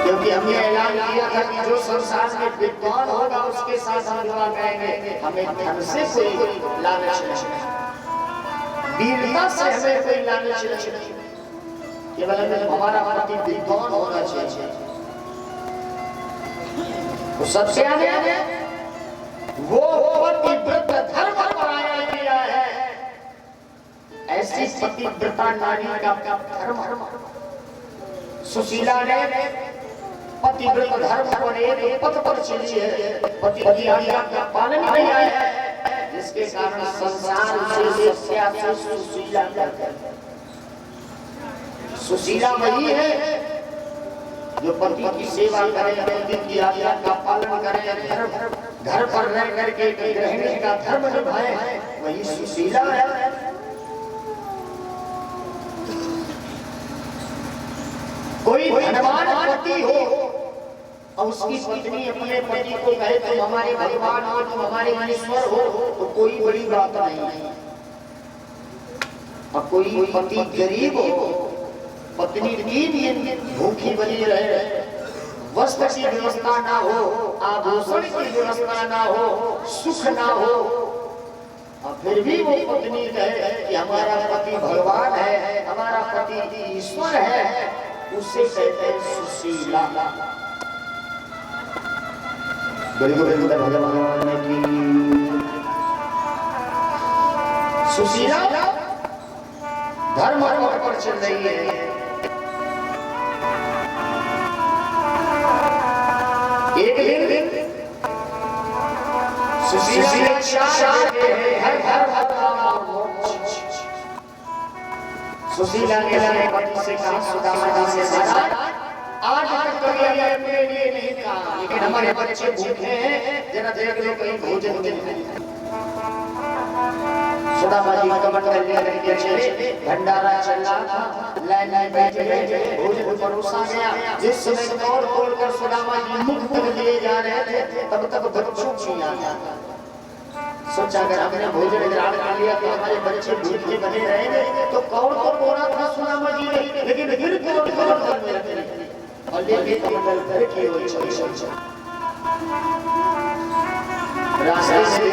क्योंकि हमने ऐलान किया था कि जो संसार में विद्वान होगा उसके साथ हम विवाह करेंगे। हमें धन से कोई लालच नहीं, वीरता से हमें कोई लालच नहीं, केवल हमारा पति विद्वान होना चाहिए। तो सबसे आगे वो पतिव्रत धर्म बनाया गया है, ऐसी पतिव्रता नारी का धर्म। सुशीला ने पतिव्रत धर्म को एक पथ पर चली है, पति की आज्ञा का पालन किया है, जिसके कारण संसार से सुशीला सुशीला वही है जो पति की सेवा करे, पति की आज्ञा का पालन करे, घर पर रह करके गृहिणी का धर्म निभाए, वही सुशीला है। कोई धनवान पति हो और उसकी पत्नी अपने पति को कहे तुम हमारे भगवान हो, तुम हमारे ईश्वर हो, तो कोई बड़ी बात नहीं। और कोई पति गरीब हो, पत्नी दिन भूखी बनी रहे, वस्त्र की व्यवस्था ना हो, आभूषण की व्यवस्था ना हो, सुख ना हो, और फिर भी वो पत्नी कहे कि हमारा पति भगवान है, हमारा पति ईश्वर है, उसे कहते हैं सुशीला। भगवान की सुशीला धर्म पर चल रही है। एक दिन सुशीला सुशीला ने अपने पति से कहा सुदामा जी से महाराज आज तक तो ये अपने लिए नहीं कहा, लेकिन हमारे बच्चे भूखे हैं, जरा देख लो कहीं भोजन मिले। सुदामा जी कमंडल लेकर के भंडारा चल रहा था, लाइन बैठे बैठे भोजन परोसा गया। जिस समय तोड़ कर सुदामा जी मुख तक ले जा रहे थे तब तक बच्चों की याद आ सोचा अगर हमने भोजन ग्रहण कर लिया तो हमारे बच्चे भूखे बने रहेंगे। तो कौन को बोला था सुदामा जी ने, लेकिन फिर कौन करने लगे और लेके कमंडल घर की ओर चले। रास्ते से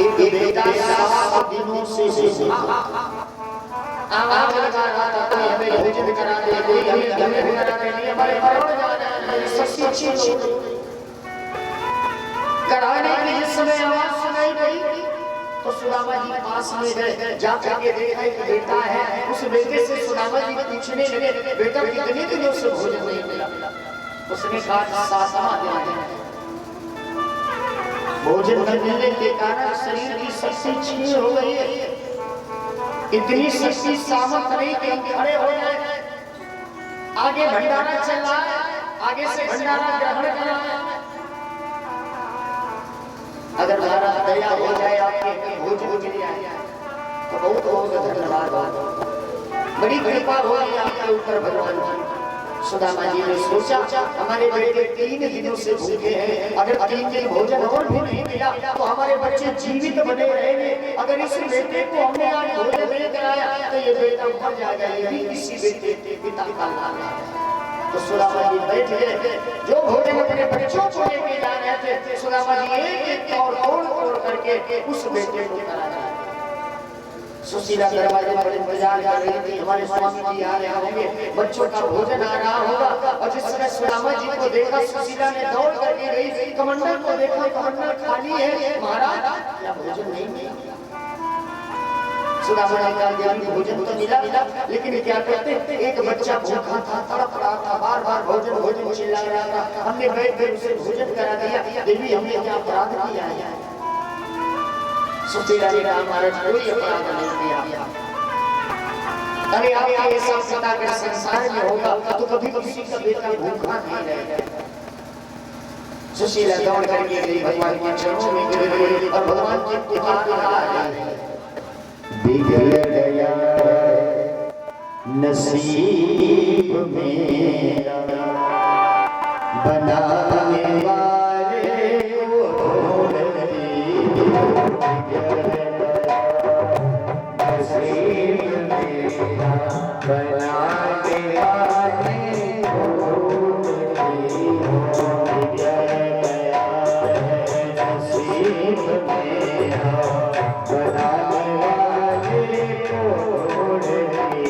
एक बेटा 7 दिनों से आवाज लगा रहा था कोई हमें भोजन करा दे, कोई हमें भोजन करा दे, हमारे मरण जाना है। सच्ची चीज कराने की जिस समय आवाज सुनाई गई तो सुदामा जी पास में गए, जाकर के देखा एक बेटा है। उस बेटे से सुदामा जी पूछने लगे बेटा कितने दिनों से भोजन नहीं मिला? उसने कहा 7वां दिन है। भोजन न मिलने के कारण शरीर की शक्ति क्षीण हो गई है, इतनी शक्ति सामर्थ नहीं कि हम खड़े हो जाए। आगे भंडारा चल रहा है, आगे से भंडारा ग्रहण करना है। अगर महाराज दया हो जाए आपके भोजन के लिए तो बहुत बहुत धन्यवाद, बड़ी कृपा होगी आपके ऊपर भगवान की। सुदामा जी ने सोचा हमारे बेटे 3 दिनों से भूखे हैं, अगर 3 दिन भोजन और भी नहीं मिला तो हमारे बच्चे जीवित बने रहेंगे। अगर इस बेटे को हमने आज भोजन नहीं कराया तो ये बेटा मर जाएगा, ये भी इसी बेटे के पिता का नाम है। तो सुदामा जी बैठ गए, जो भोजन अपने बच्चों को लेके जा रहे थे सुदामा जी एक तोड़ करके उस बेटे को कराया। सुशीला दरवाजे पर इंतजार कर रही थी, हमारे स्वामी जी आ रहे होंगे, बच्चों का भोजन आ रहा होगा। और जिस समय सुदामा जी को देखा सुशीला ने दौड़ करके गई, कमंडल को देखा कमंडल खाली है, महाराज क्या भोजन नहीं मिला? सुदामा जी का देवी भोजन तो मिला लेकिन क्या कहते एक बच्चा भूखा था, तड़प रहा था, बार बार भोजन भोजन चिल्ला रहा था। हमने बैठ कर उसे भोजन करा दिया, देवी हमने क्या अपराध किया है? सुशीला जी ने हमारा कोई अपराध नहीं किया। अरे आपका ये सब पिता अगर संसार में होगा तो कभी किसी का बेटा भूखा नहीं रहेगा। सुशीला दौड़ करके गई भगवान के चरणों में गिर गई और भगवान की पुकार लगा दी। बिगड़ गया नसीब मेरा बनाने वाले को ढूंढ दी। नसीब मेरा बनाने वाले को ढूंढ दी। नसीब मेरा बनाने वाले को ढूंढ दी।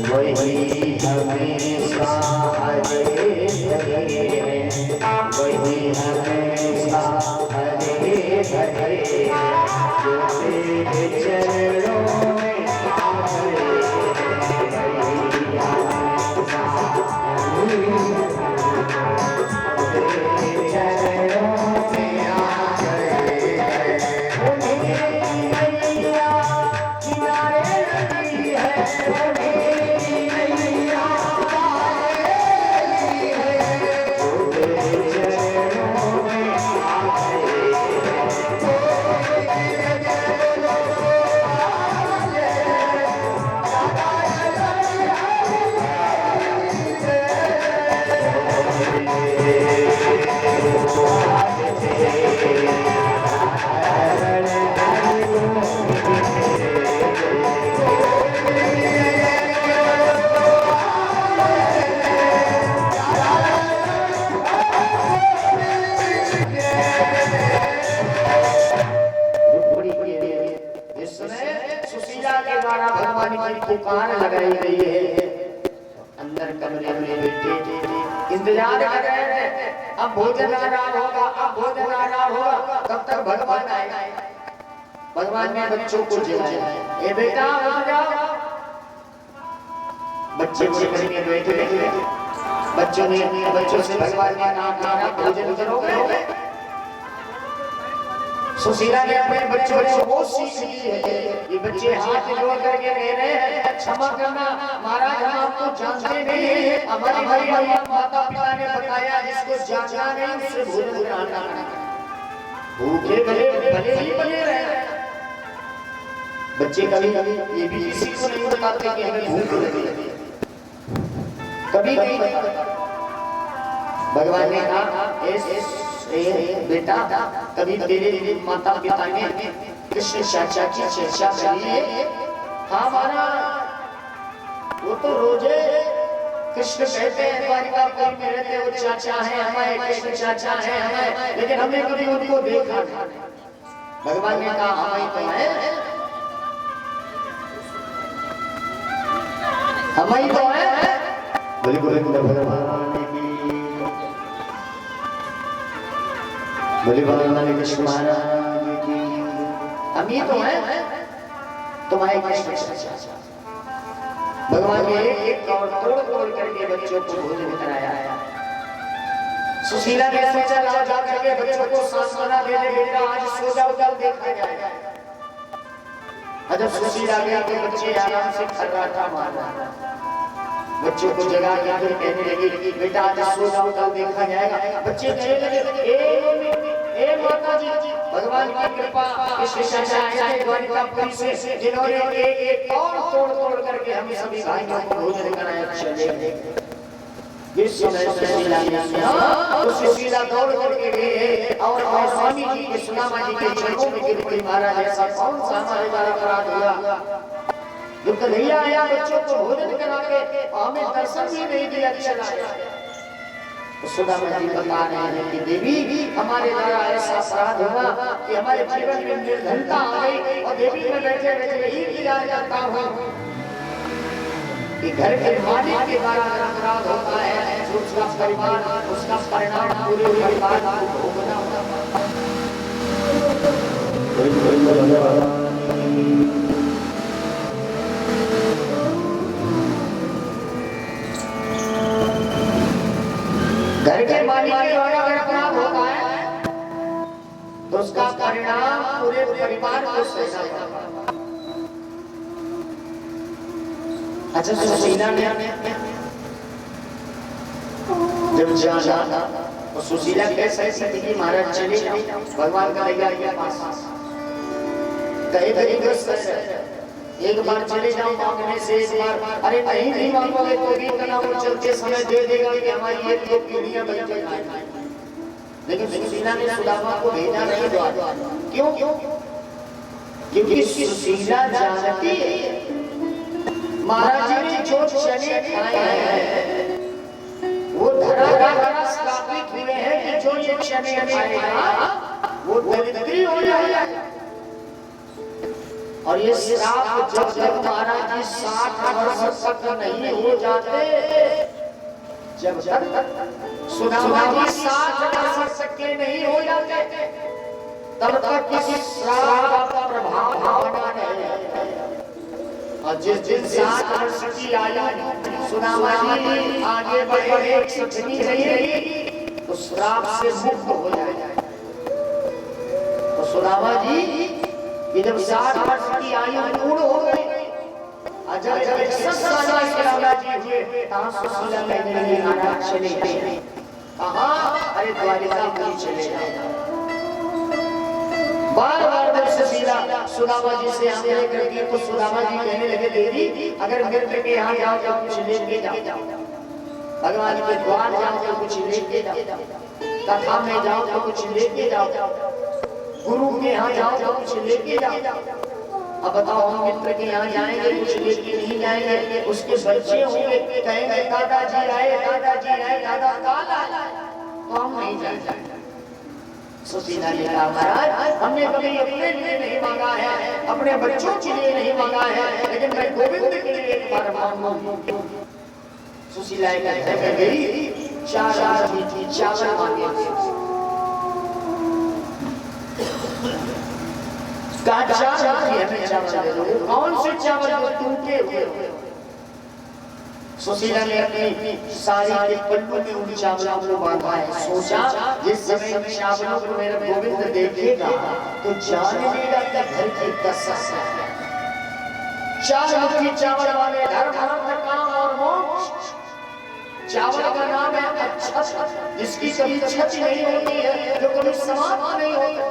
वही हमेशा हरे भरे, वही हमेशा हरे भरे, जो तेरे चरणों में आए, वही हमेशा तेरे चरणों में आए। भगवान की पुकार लगाई गई है। अंदर कमरे में बैठे इंतजार कर रहे हैं, अब भोजन आ रहा होगा, अब भोजन आ रहा होगा, तब तक भगवान आए। भगवान ने बच्चों को जिलाया, ये बेटा उठ जाओ। बच्चे में बैठे, बच्चों से भगवान ने नाम लिया, भोजन करोगे। सुशीला ने अपने बच्चों को बहुत सीख ली है। ये बच्चे हाथ जोड़ करके कह रहे हैं, क्षमा करना महाराज, हम आपको जानते नहीं हैं, हमारी माता पिता ने बताया जिसको जानना नहीं उससे भोजन कराना, भूखे भले ही बने रहे। बच्चे कभी ये भी किसी को नहीं बताते कि हमें भूख लगी। कभी नहीं बताता। भगवान ने कहा बेटा कभी तेरे माता पिता ने कृष्ण चाचा की चर्चा करी है? हाँ महाराज, वो तो रोजे कृष्ण कहते हैं द्वारिकापुर में रहते वो चाचा है हमारे, कृष्ण चाचा है हमारे, लेकिन हमने कभी उनको देखा नहीं। भगवान ने कहा हमारी तो है, हमारी तो है। बोले बोले भगवान की, बोले भगवान कृष्ण महाराज की, हम ही तो है तुम्हारे कृष्ण चाचा। भगवान ने एक तोड़ तोड़ करके बच्चों को भोजन कराया है। सुशीला ने सोचा लाओ जा करके बच्चों को सांत्वना दे दे, बेटा आज सो जाओ, कल देखा जाएगा। जब सुशीला गया तो बच्चे आराम से खर्राटा मार रहा, बच्चों को जगा के फिर कहने लगी बेटा आज सो जाओ, कल देखा जाएगा। बच्चे कहने लगे ए माता जी, भगवान की कृपा कृष्ण चाचा आए द्वारिकापुरी से, जिन्होंने एक तोड़ करके हम सभी भाइयों को भोजन कराया। चले इस समय सुशीला दौड़ करके गए और स्वामी जी के सुदामा जी के चरणों में गिर पड़ी। महाराज ऐसा कौन सा हमारे द्वारा अपराध हुआ जो कन्हैया आया बच्चों को भोजन करा के हमें दर्शन भी नहीं दिया? चला सुदामा जी बता रहे हैं कि देवी हमारे द्वारा ऐसा अपराध हुआ कि हमारे जीवन में निर्धनता आ गई और देवी में बैठे बैठे यही विचार करता हूँ कि घर के मालिक के द्वारा अपराध होता है तो उसका परिवार, उसका परिणाम पूरे परिवार को भोगना होता है। घर के मालिक के द्वारा अगर अपराध होता है तो उसका परिणाम पूरे परिवार को सहना पड़ता है। अच्छा सुशीला ने जब जाना तो सुशीला कैसे थी महाराज चले भगवान का लैया के पास, कहीं एक बार चले जाओ मांगने से, एक बार अरे नहीं मांगोगे तो भी इतना वो चलते समय दे देगा कि हमारी एक दो पीढ़ियां बन जाएंगी। लेकिन सुशीला ने सुदामा को भेजा नहीं द्वार। क्यों? क्योंकि सुशीला जानती है महाराज जी ने जो चने खाए हैं वो धरा स्थापित हुए हैं कि जो ये चने खाएगा वो दरिद्री हो जाएगा। और ये श्राप जब तक महाराज जी 60 वर्ष तक नहीं हो जाते, जब तक सुदामा जी 60 वर्ष तक के नहीं हो जाते तब तक इस श्राप का प्रभाव बना रहेगा। और जिस दिन 60 वर्ष की आयु सुदामा जी आगे बढ़े 106 नहीं तो श्राप से मुक्त हो जाएगा। तो सुदामा जी कि जब 60 वर्ष की आयु पूर्ण हो गई, जब 61 साल के सुशीला जी हुए तहाँ सुशीला कहने लगी महाराज चले गए। कहाँ? अरे द्वारिकापुरी चले जाओ। बार-बार जब सुशीला सुदामा जी से आग्रह करती तो सुदामा जी कहने लगे देवी अगर मित्र के यहाँ जाओ तो कुछ लेके जाओ, भगवान के द्वार जाओ तो कुछ लेके जाओ, कथा में जाओ तो कुछ लेके जाओ, गुरु के यहाँ जाओ तो कुछ लेके जाओ। अब बताओ हम मित्र के यहाँ जाएंगे कुछ लेके नहीं जाएंगे, उसके बच्चे होंगे कहेंगे दादाजी आए दादा काल आए तो हम नहीं जाएंगे। सुशीला ने कहा महाराज हमने कभी अपने लिए नहीं मांगा है, अपने बच्चों के लिए नहीं मांगा है, लेकिन मैं गोविंद के लिए एक बार मांगूं। सुशीला कहते गई चावल मांगे। कौन से चावल जो टूटे हुए? सुशीला ने अपनी साड़ी के पल्लू में उन चावलों को बांधा है। सोचा जिस समय इन चावलों को मेरा गोविंद देखेगा तो जान लेगा कि घर की दशा है। चार चावल वाले धर्म काम और मोक्ष। चावल का नाम है अक्षत, जिसकी कभी क्षति नहीं होती है, जो कभी समाप्त नहीं होती।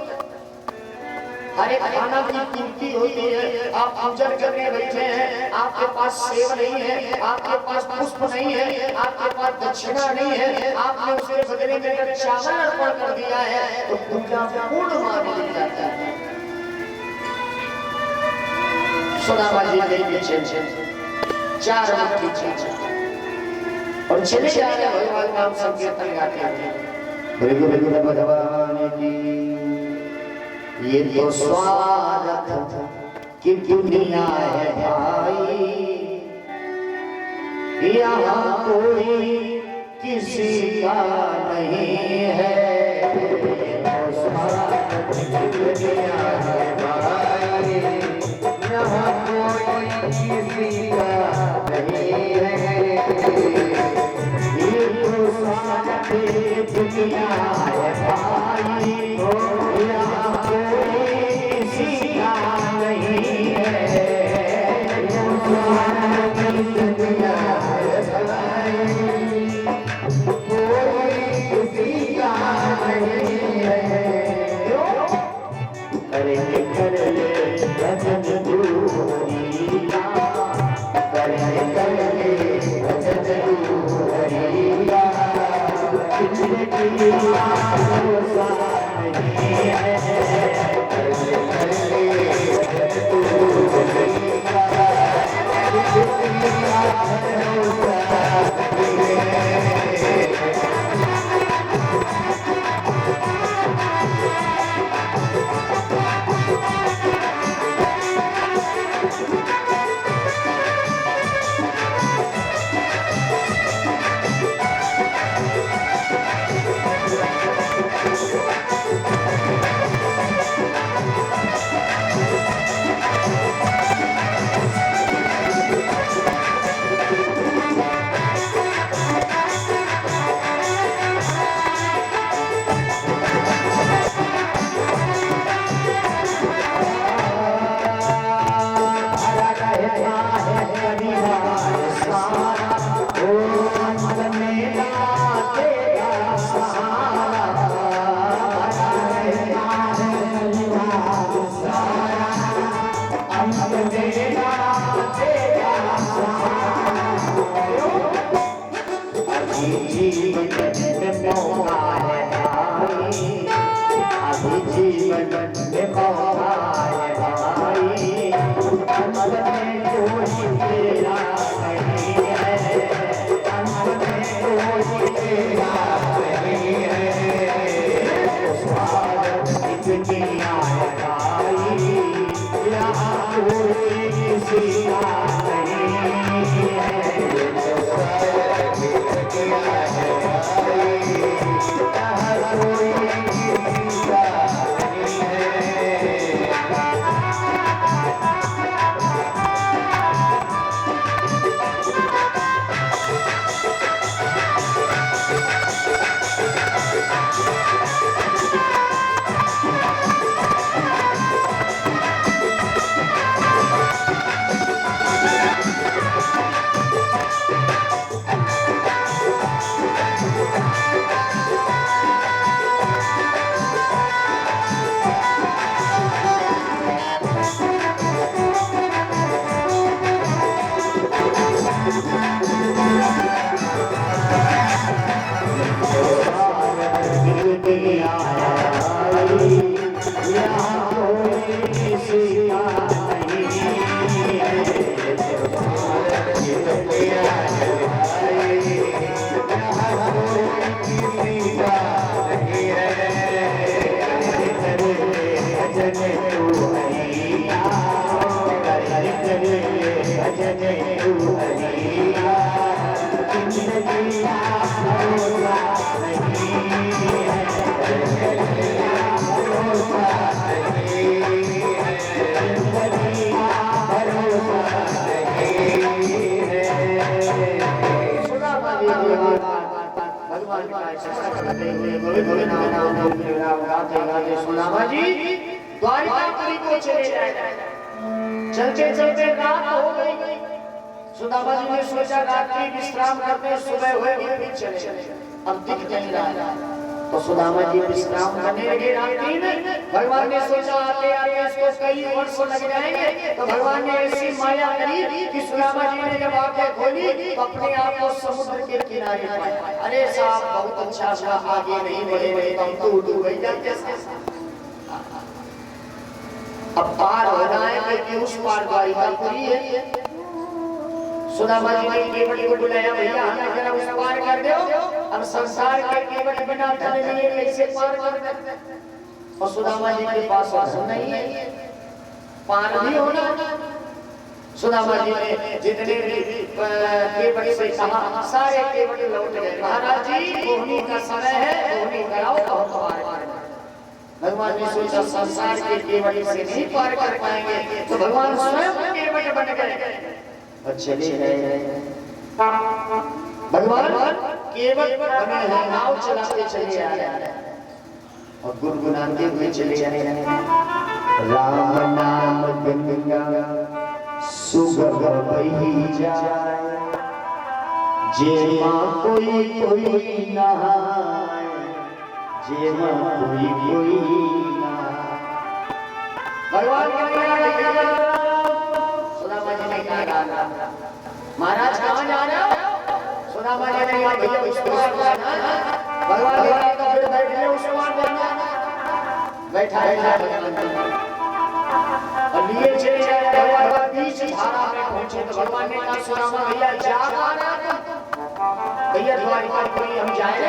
हर एक खाना की कीमती होती है। आप पूजन करने बैठे हैं, आपके पास सेव नहीं है, आपके पास पुष्प नहीं है, आपके पास दक्षिणा नहीं है, आपने उसके बदले में अगर चावल अर्पण कर दिया है तो पूजा पूर्ण मान जाता है। सुदामा जी के पीछे चार मुट्ठी चावल और चले जा रहे भगवान नाम संकीर्तन गाते हैं। भगवान की ये तो स्वागत की दुनिया है भाई, यहाँ कोई किसी का नहीं है। स्वागत की दुनिया है भाई, यहाँ कोई किसी का नहीं है। ये तो स्वागत की दुनिया है भाई, यहाँ कोई किसी का नहीं है। स्वागत की दुनिया है भाई, कोई किसी का नहीं है। करेंगे कर ले भजन दूरिया, करेंगे कर ले भजन दूरिया, कितने की भरोसा नहीं है। करेंगे कर ले भजन दूरिया, कितने की भरोसा नहीं है। सुदामा जी द्वारिकापुरी को चले जाए। चलते चलते रात हो गई। सुदामा जी ने सोचा रात्रि विश्राम करते सुबह होगी फिर चले। अब दिख नहीं रहा। तो सुदामा जी विश्राम करने लगे रात्रि में। भगवान ने सोचा आते आते इसको कई वर्ष लग जाएंगे, तो भगवान ने ऐसी माया करी कि सुदामा जी ने जब आंखें खोली तो अपने आप को समुद्र के किनारे पाया। अरे साहब बहुत अच्छा सा, आगे नहीं बढ़े बढ़े हम तो डूब गई जाते। अब पार होना है क्योंकि उस पार द्वारिकापुरी है। सुदामा जी ने केवट को बुलाया, भैया हमें जरा उस पार कर दो। अब संसार के केवट बिना धन लिए कैसे पार कर दे। और सुदामा जी के पास धन नहीं है, पार भी होना। सुदामा जी ने जितने केवट से कहा सारे केवट लौट गए। महाराज जी कोहनी का समय है, कोहनी कराओ और पार कर। भगवान ने सोचा संसार के केवट से नहीं पार कर पाएंगे, तो भगवान स्वयं केवट बन गए और चले गए। भगवान केवट बने हैं, नाव चलाते चले आ रहे हैं और गुनगुनाते हुए चले आ रहे हैं। राम नाम गंगा सुगम बही जाए, जे मां कोई कोई नहाए, जे मां कोई कोई नहाए। भगवान सुदामा जी ने कहा महाराज कहाँ जा रहे हो? सुदामा जी ने कहा भैया उस पार जाना है। भगवान ने कहा तो फिर बैठ ले, उस पार जाना। बैठा है और लिए चले जाए। भगवान बीच धारा में पहुंचे तो भगवान ने कहा सुदामा भैया जा पा रहा था भैया द्वारिकापुरी हम जाए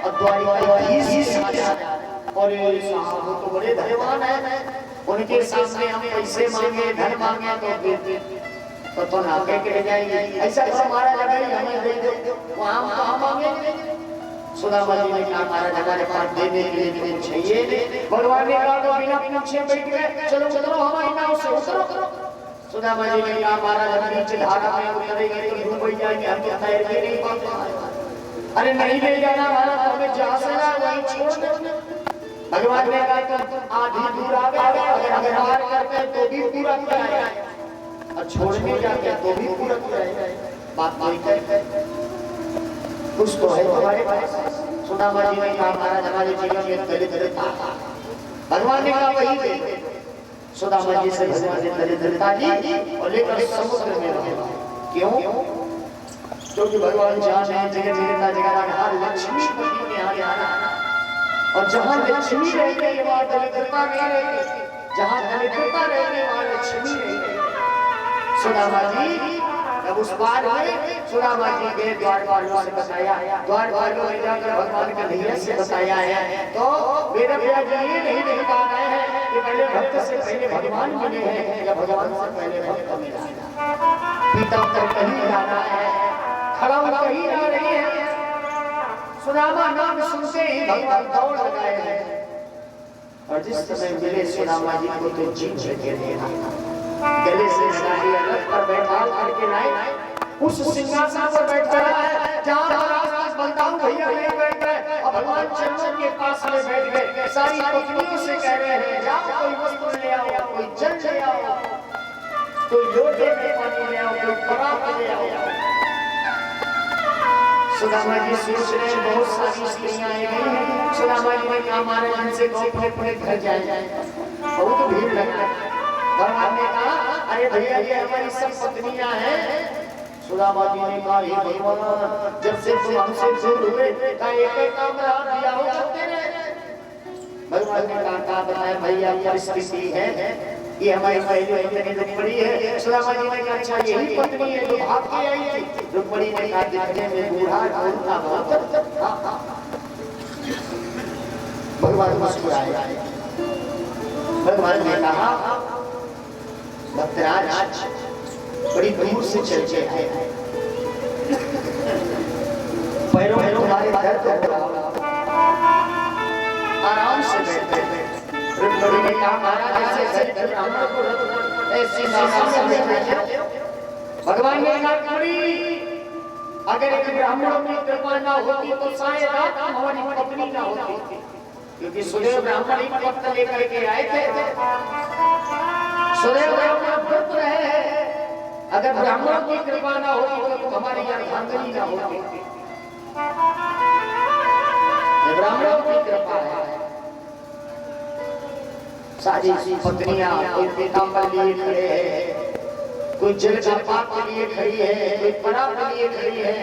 और द्वारिकाधीश और ये साहब वो तो बड़े धनवान है, उनके सामने हम पैसे मांगे धन मांगे तो ना कह के जाएंगे। ऐसा हमारा जगह हमें दे दो, वहां कहां मांगेंगे। सुदामा जी ने कहा महाराज हमारे पास देने के लिए कुछ चाहिए। भगवान ने कहा तो बिना पूछे बैठ गए, चलो चलो हमारी नाव से उतरो। सुदामा जी ने कहा महाराज हम बीच धारा में उतरेंगे तो डूब जाएंगे, हम तो तैर के नहीं पाएंगे। अरे नहीं ले जाना महाराज, हमें जहां से ना वहीं छोड़ दो। भगवान ने कहा तो आधी दूर आ गए, अगर हार करते तो भी पूरा किया और छोड़ने जाते तो भी पूरा किया। बात नहीं करते कुछ तो है तुम्हारे पास। सुदामा जी ने कहा महाराज हमारे जीवन में दरिद्रता। भगवान ने कहा वही दे। सुदामा जी से भगवान ने दरिद्रता दी और लेकर समुद्र में रहो। क्यों? क्योंकि भगवान जाने जगह जगह जगह हर लक्ष्मी पति में आ जाना और जहाँ लक्ष्मी रहेगी वहाँ दरिद्रता नहीं रहेगी, जहाँ दरिद्रता रहेगी वहाँ लक्ष्मी रहेगी। सुदामा जी जब उस पार हुए, सुदामा जी के द्वारपालों से बताया, द्वारपालों ने जाकर भगवान का धीरज से बताया है। तो मेरे भैया जी ये नहीं बता रहे हैं कि पहले भक्त से पहले भगवान मिले हैं या भगवान से पहले भक्त मिला है। पीता तो कहीं जाना है, खड़ा कहीं जा रही है। सुदामा नाम सुनते ही भगवान दौड़ लगाए हैं और जिस समय मिले सुदामा जी को तो जीव जगह देना गले से साड़ी अलग पर बैठा करके लाए, उस सिंहासन पर बैठा है जहाँ महाराज बलदाऊ भैया ये बैठ गए और भगवान चरणों के पास में बैठ गए। सारी पत्नियों से कह रहे हैं जाओ कोई वस्त्र ले आओ, कोई जल ले आओ, कोई लोटे में पानी ले आओ, कोई परात ले आओ। सुदामा जी सोच रहे हैं बहुत सारी स्त्रियां आई गई हैं। सुदामा जी ने कहा महाराज इनसे अपने घर जाए, बहुत भीड़ लग रहा है। भगवान ने कहा अरे भैया ये हमारी सब पत्नियां हैं। सुदामा जी ने कहा हे भगवान जब से तुम हमसे दूर हुए का एक काम दिया हो जाते रहे। भगवान ने कहा बताया भैया परिस्थिति है ये हमारी पहली पत्नी रुक्मणी है। सुदामा जी ने कहा अच्छा यही पत्नी है जो भाग के आई थी। रुक्मणी ने कहा दिखने में बूढ़ा ढोलता बहुत। भगवान मुस्कुराए। भगवान ने कहा भक्तराज बड़ी दूर से चल के आए, पैरों में तुम्हारे दर्द हो रहा, आराम से बैठे। रुक्मणी ने कहा महाराज ऐसे ब्राह्मण को ऐसे आराम से बैठे। भगवान ने कहा रुक्मणी अगर एक ब्राह्मणों की कृपा ना होती तो शायद आप हमारी पत्नी ना होती, क्योंकि सुदेव ब्राह्मण ही पत्र लेकर के आए थे। सुदेव ब्राह्मण व्रत रहे, अगर ब्राह्मणों की कृपा ना होती तो हमारी अर्धांगिनी ना होती। ब्राह्मणों की कृपा है। सारी पत्नियां कोई पीताम्बर लिए खड़े हैं, कोई जल जलपात के लिए खड़ी है, कोई परा के लिए खड़ी है,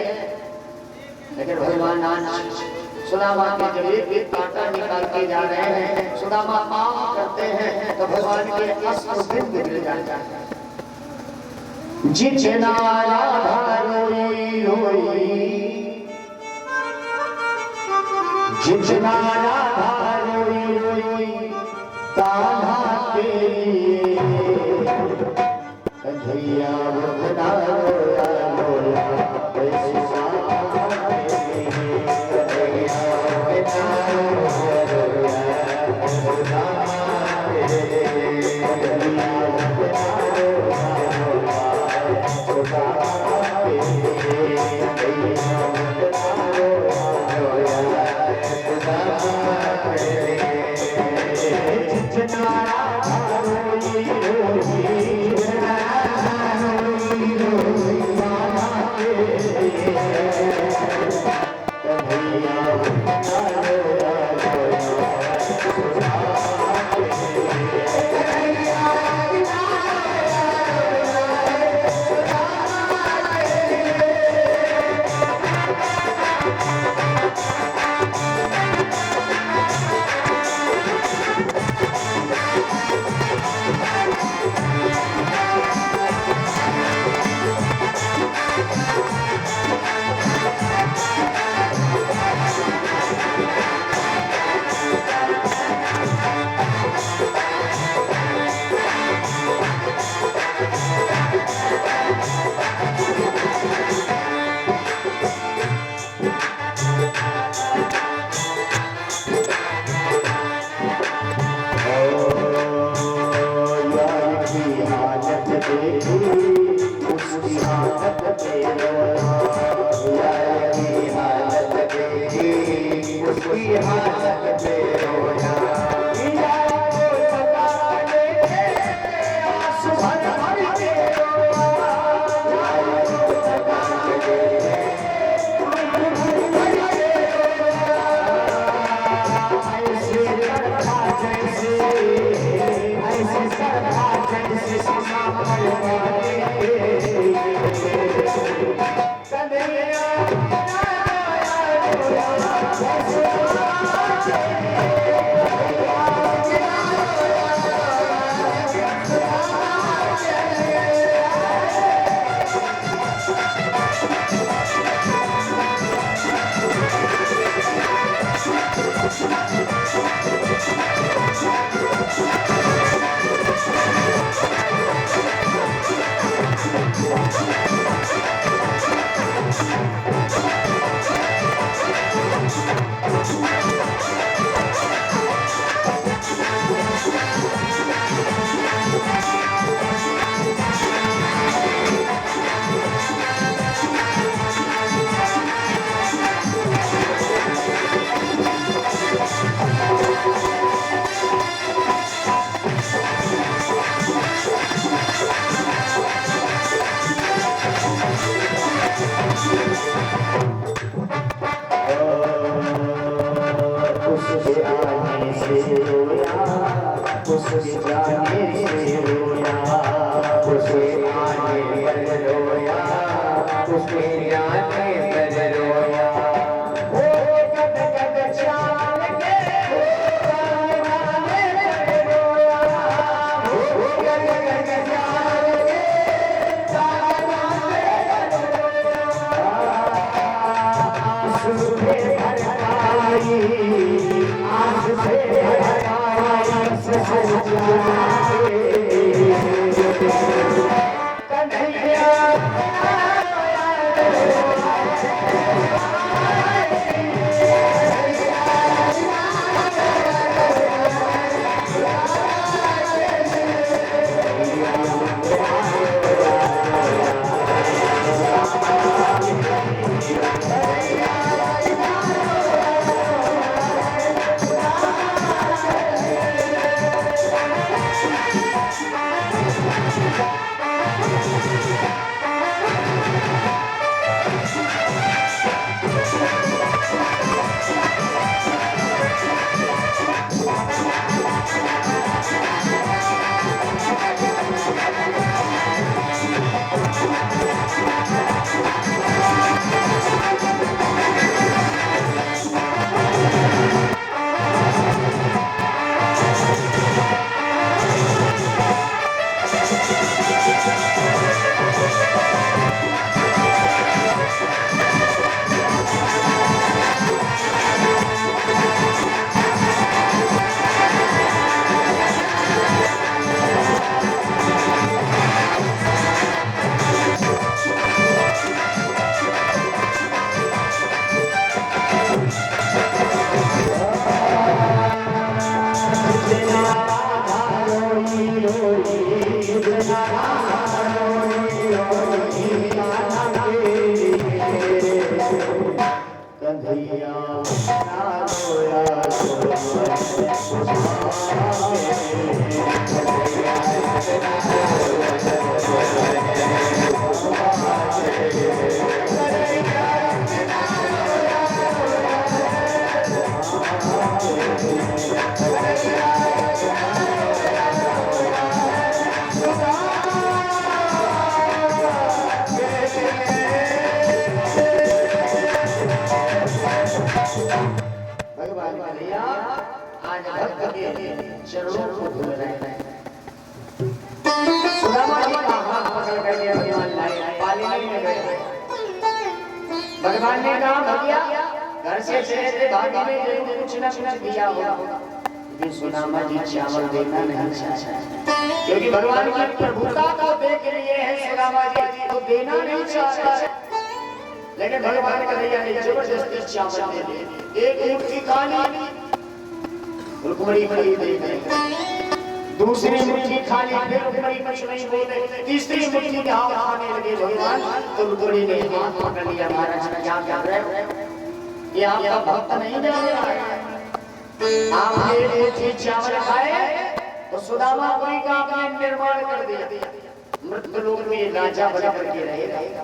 लेकिन भगवान आज सुदामा के जब एक कांटा निकाल के जा रहे हैं, सुदामा आम करते हैं तो भगवान के अस्त्र बिंद गिर जाता है। जितना राधा रोई रोई, जितना राधा रोई रोई कान्हा के लिए, कन्हैया बना रोया रोया ऐसे साथ में, कन्हैया बना रोया रोया ऐसे साथ में, कन्हैया बना रोया रोया ऐसे साथ में, कन्हैया बना रोया रोया ऐसे साथ में। जितना राधा रोई रोई, जितना राधा रोई रोई कान्हा के लिए, कन्हैया बना रोया रोया ऐसे साथ में, कन्हैया बना उसके जाने से रोया, उसके आने पर रोया, उसके जाने पर रोया। ओ गद गद चाल के जाने पर रोया, ओ गद गद चाल के जाने पर रोया। आंसू से भरकाई, आंसू से भरकाई कन्हैया भगवान कन्हैया आज भक्त के चरणों को धुल रहे हैं। सुदामा जी का हाथ पकड़ करके भगवान लाए पालने में गए। भगवान ने कहा भैया घर से चले थे भागी में जरूर कुछ न कुछ दिया होगा। लेकिन सुदामा जी चावल देना नहीं चाहते क्योंकि भगवान की प्रभुता को देख लिए हैं। सुदामा जी तो देना नहीं चाहते लेकिन भगवान कन्हैया ने जबरदस्ती चावल दे दिए। एक मुट्ठी खाली रुक्मणी खड़ी दे दी, दूसरी मुट्ठी खाली फिर रुक्मणी कुछ नहीं बोले, तीसरी मुट्ठी में हाथ खाने लगे भगवान। तो रुक्मणी ने हाथ पकड़ लिया। महाराज क्या कर रहे हो? ये आपका भक्त नहीं जान रहा है। आपने एक मुट्ठी चावल खाए तो सुदामा पुरी का आपने निर्माण कर दिया। मृत्यु लोक में राजा बना करके रहेगा।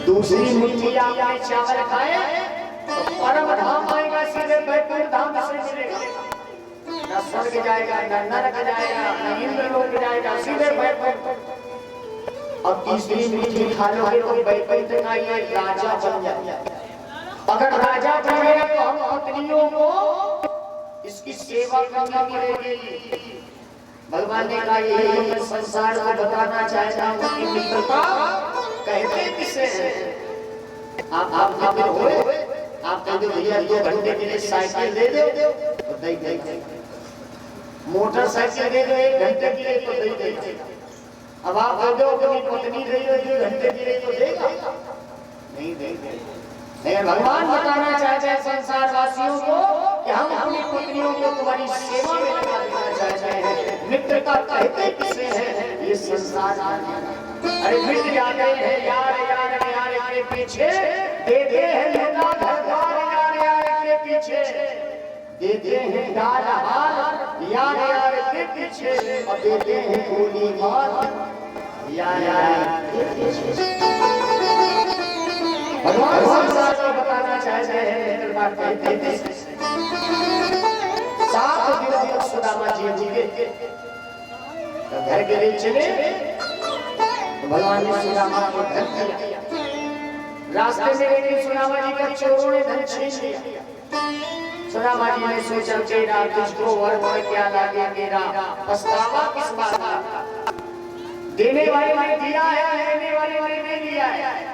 दूसरी मुट्ठी आपने चावल खाए तो परम धाम आएगा, सीधे बैकुंठ धाम से मिलेगा। न स्वर्ग जाएगा, न नरक जाएगा, न इंद्र लोक जाएगा, सीधे बैकुंठ। और तीसरी मुट्ठी खा लोगे तो बैकुंठ का ये राजा बन जाएगा। अगर राजा बनेगा तो हम पत्नियों को इसकी सेवा करनी पड़ेगी। भगवान ने कहा यही संसार को बताना चाहता हूँ कि मित्रता कहते किसे हैं? आप होए आप कह दो भैया 2 घंटे के लिए साइकिल दे दो तो दे दे, मोटरसाइकिल दे दो 1 घंटे के लिए तो दे दे। अब आप कह दो अपनी पत्नी दे दो 2 घंटे के लिए तो देगा नहीं देगा। लेकिन भगवान बताना चाहते हैं संसार वासियों को कि हम अपनी पत्नियों को तुम्हारी सेवा में लगा देना चाहते हैं। मित्रता कहते किसे हैं? ये संसार अरे मिट जाते हैं यार यार यार के पीछे, देते हैं लगा घर यार यार के पीछे, देते हैं डाल हाल यार यार के पीछे, और देते हैं गोली मार यार यार के पीछे। भगवान संसार को बताना चाहते हैं मित्रता कहते किसे। 7 दिन तक सुदामा जी जीवे घर के लिए चले तो भगवान ने सुदामा को धन दिया। रास्ते में लेकिन सुदामा जी का चोरों ने धन छीन लिया। सुदामा जी ने सोचा तेरा तुझको वर क्या लागे मेरा पछतावा किस बात का? देने वाले ने दिया है, लेने वाले ने नहीं दिया है।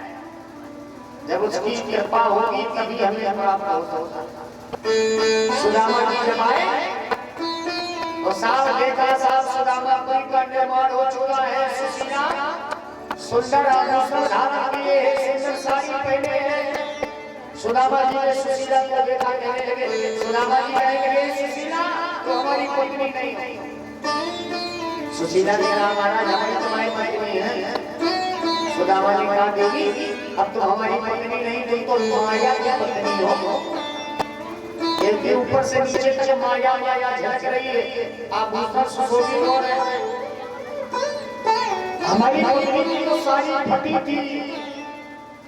जब उसकी कृपा होगी तभी हमें प्राप्त होगा। सुदामा जी जब आए और साहब देखा साहब सुदामा पुरी का निर्माण हो चुका है। सुशीला सुंदर आभूषण धारण किए हैं, सुंदर साड़ी पहने हैं। सुदामा जी ने सुशीला को देखा, कहने लगे सुदामा जी कहेंगे सुशीला तो हमारी पत्नी नहीं। सुशीला ने कहा महाराज हमारी तुम्हारी पत्नी है। सुदामा जी कहा देवी अब तो हमारी पत्नी नहीं तुम तो माया की पत्नी हो। इनके ऊपर से नीचे तक माया माया झलक रही है, आभूषण सुशोभित हो रहे हैं। हमारी पत्नी की तो सारी फटी थी,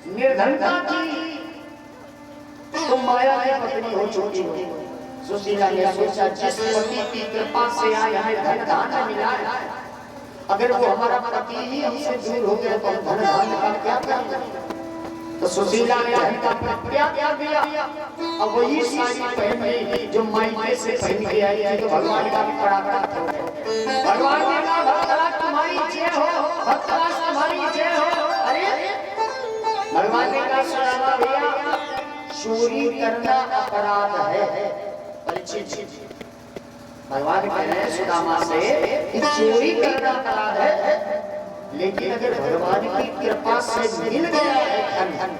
निर्धनता थी, तुम माया की पत्नी हो चुकी हो। सुशीला ने सोचा जिस पति की कृपा से आज हमें धन धान्य मिला है, अगर वो हमारा पति ही हमसे दूर हो गया तो हम धन धान्य का क्या करेंगे? तो सुशीला ने क्या क्या दिया? अब वही साड़ी पहन ली जो मायके से पहन के आई थी। तो भगवान का भी बड़ा बड़ा भगवान ने कहा भक्तराज तुम्हारी जय हो, भक्तराज तुम्हारी जय हो। अरे भगवान ने कहा सुदामा भैया चोरी करना अपराध है। परीक्षित भगवान कह रहे हैं सुदामा से कि चोरी करना अपराध है, लेकिन अगर भगवान की कृपा से मिल गया है धन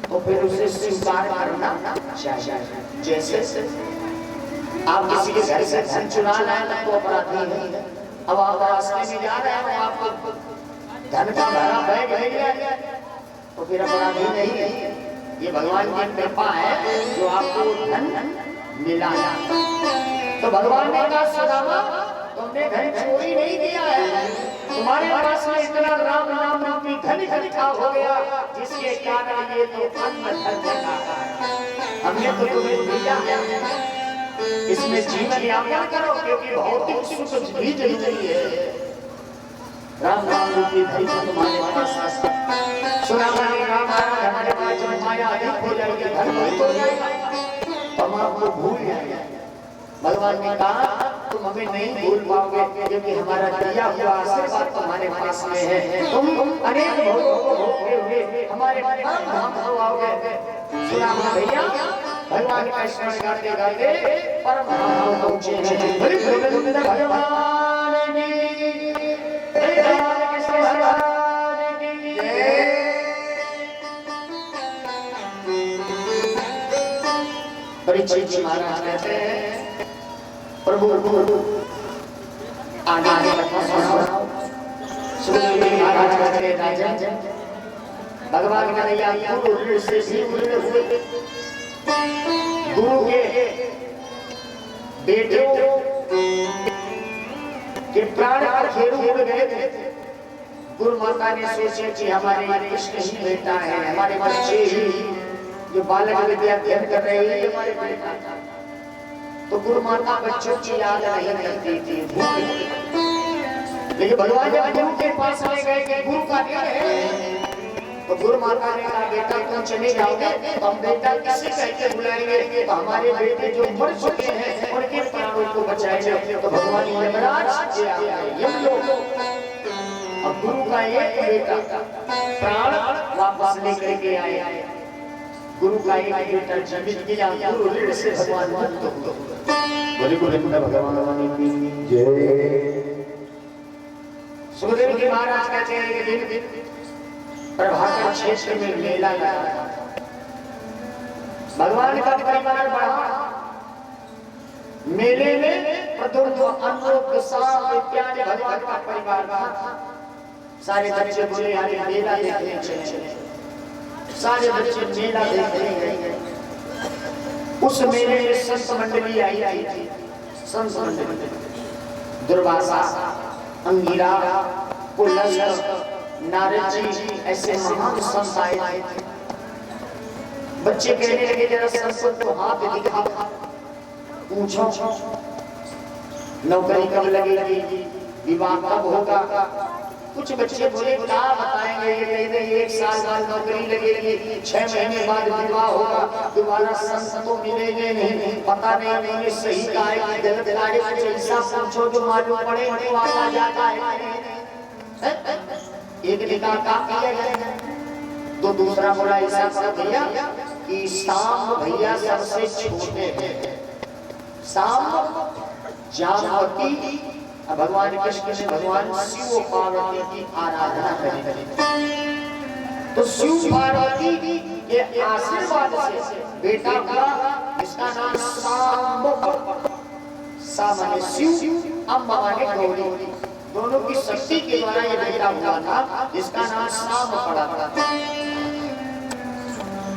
तो फिर उसे स्वीकार करना चाहिए। जैसे आप किसी के घर से धन चुरा लाए तो अपराध नहीं है, अब आप रास्ते में जा रहे हैं, आपको धन का भरा बैग मिल गया तो फिर अपराधी नहीं है, ये भगवान की कृपा है जो आपको धन मिला। तो भगवान ने कहा सुदामा तुमने धन चोरी नहीं किया है, तुम्हारे पास में इतना राम नाम रूपी धन इकट्ठा हो गया जिसके कारण ये तो अन्न धन का हमने तो तुम्हें दिया है, इसमें जीवन यापन करो क्योंकि भौतिक सुख भी जरूरी है। राम नाम रूपी धन तुम्हारे पास सुदामा ने कहा महाराज हमारे पास जब माया अधिक हो जाएगी धन बहुत हो जाएगा तो हम आपको भूल जाएंगे। भगवान ने कहा तुम हमें नहीं भूल पाओगे क्योंकि हमारा दिया हुआ आशीर्वाद तुम्हारे पास में है, तुम अनेक भोगों को भोगते हुए हमारे परम धाम को आओगे। सुदामा भैया भगवान का स्मरण गाते गाते परम धाम को पहुंचे हैं। बोले गोविंद भगवान की जय, राधा कृष्ण भगवान की जय। परीक्षित जी महाराज कहते हैं प्रभु आगे कथा सुनाओ। सुखदेव जी महाराज कहते हैं राजन भगवान कन्हैया गुरु ऋण से भी ऋण हुए, गुरु के बेटों के प्राण पखेरु उड़ गए थे। गुरु माता ने सोचा कि हमारे कृष्ण ही बेटा है, हमारे बच्चे ही जो बालक विद्या अध्ययन कर रहे हैं हमारे बेटा। तो गुरु माता बच्चों की याद नहीं करती थी, लेकिन भगवान जब गुरु के पास ले गए कि गुरु का क्या है तो गुरु माता ने कहा बेटा तुम चले जाओगे तो हम बेटा किसे कह के बुलाएंगे, तो हमारे बेटे जो मर चुके हैं उनके प्राणों को बचाएंगे। तो भगवान यमराज यमलोक अब गुरु का एक बेटा प्राण वापस लेकर के आए। गुरु का एक बेटा जीवित किया, गुरु ऋण से भगवान मुक्त हो। बोले गोविंद भगवान की जय। सुखदेव जी महाराज कहते हैं कि दिन प्रभाकर क्षेत्र में मेला लगा, भगवान का परिवार बढ़ा, मेले में प्रद्युम्न अनूप साम इत्यादि भगवान का परिवार था। सारे बच्चे बोले अरे मेला देखने चले, सारे बच्चे मेला देखने गए। उस मेले में संत मंडली आई थी, संत मंडली दुर्वासा, अंगिरा, पुलस्त्य, नारद जी ऐसे महान संत आए थे। बच्चे कहने लगे जरा संत को हाथ दिखा, पूछो नौकरी कब लगेगी, विवाह कब होगा। कुछ बच्चे बोले क्या बताएंगे, ये कह रहे 1 साल बाद नौकरी लगेगी, 6 महीने बाद विवाह होगा, दोबारा संत को मिलेंगे नहीं, पता नहीं ये सही का है गलत का है। कुछ ऐसा पूछो जो मालूम पड़े तो आता जाता है। एक ने कहा किया गया, तो दूसरा बोला ऐसा कर भैया कि शाम भैया सबसे छोटे हैं, शाम जामवती भगवान कृष्ण ने भगवान शिव और पार्वती की आराधना करी। तो शिव पार्वती के आशीर्वाद से बेटा हुआ जिसका नाम शांब, शाम माने शिव, अम्बा माने गौरी, दोनों की शक्ति के द्वारा ये बेटा हुआ था जिसका नाम शाम पड़ा था।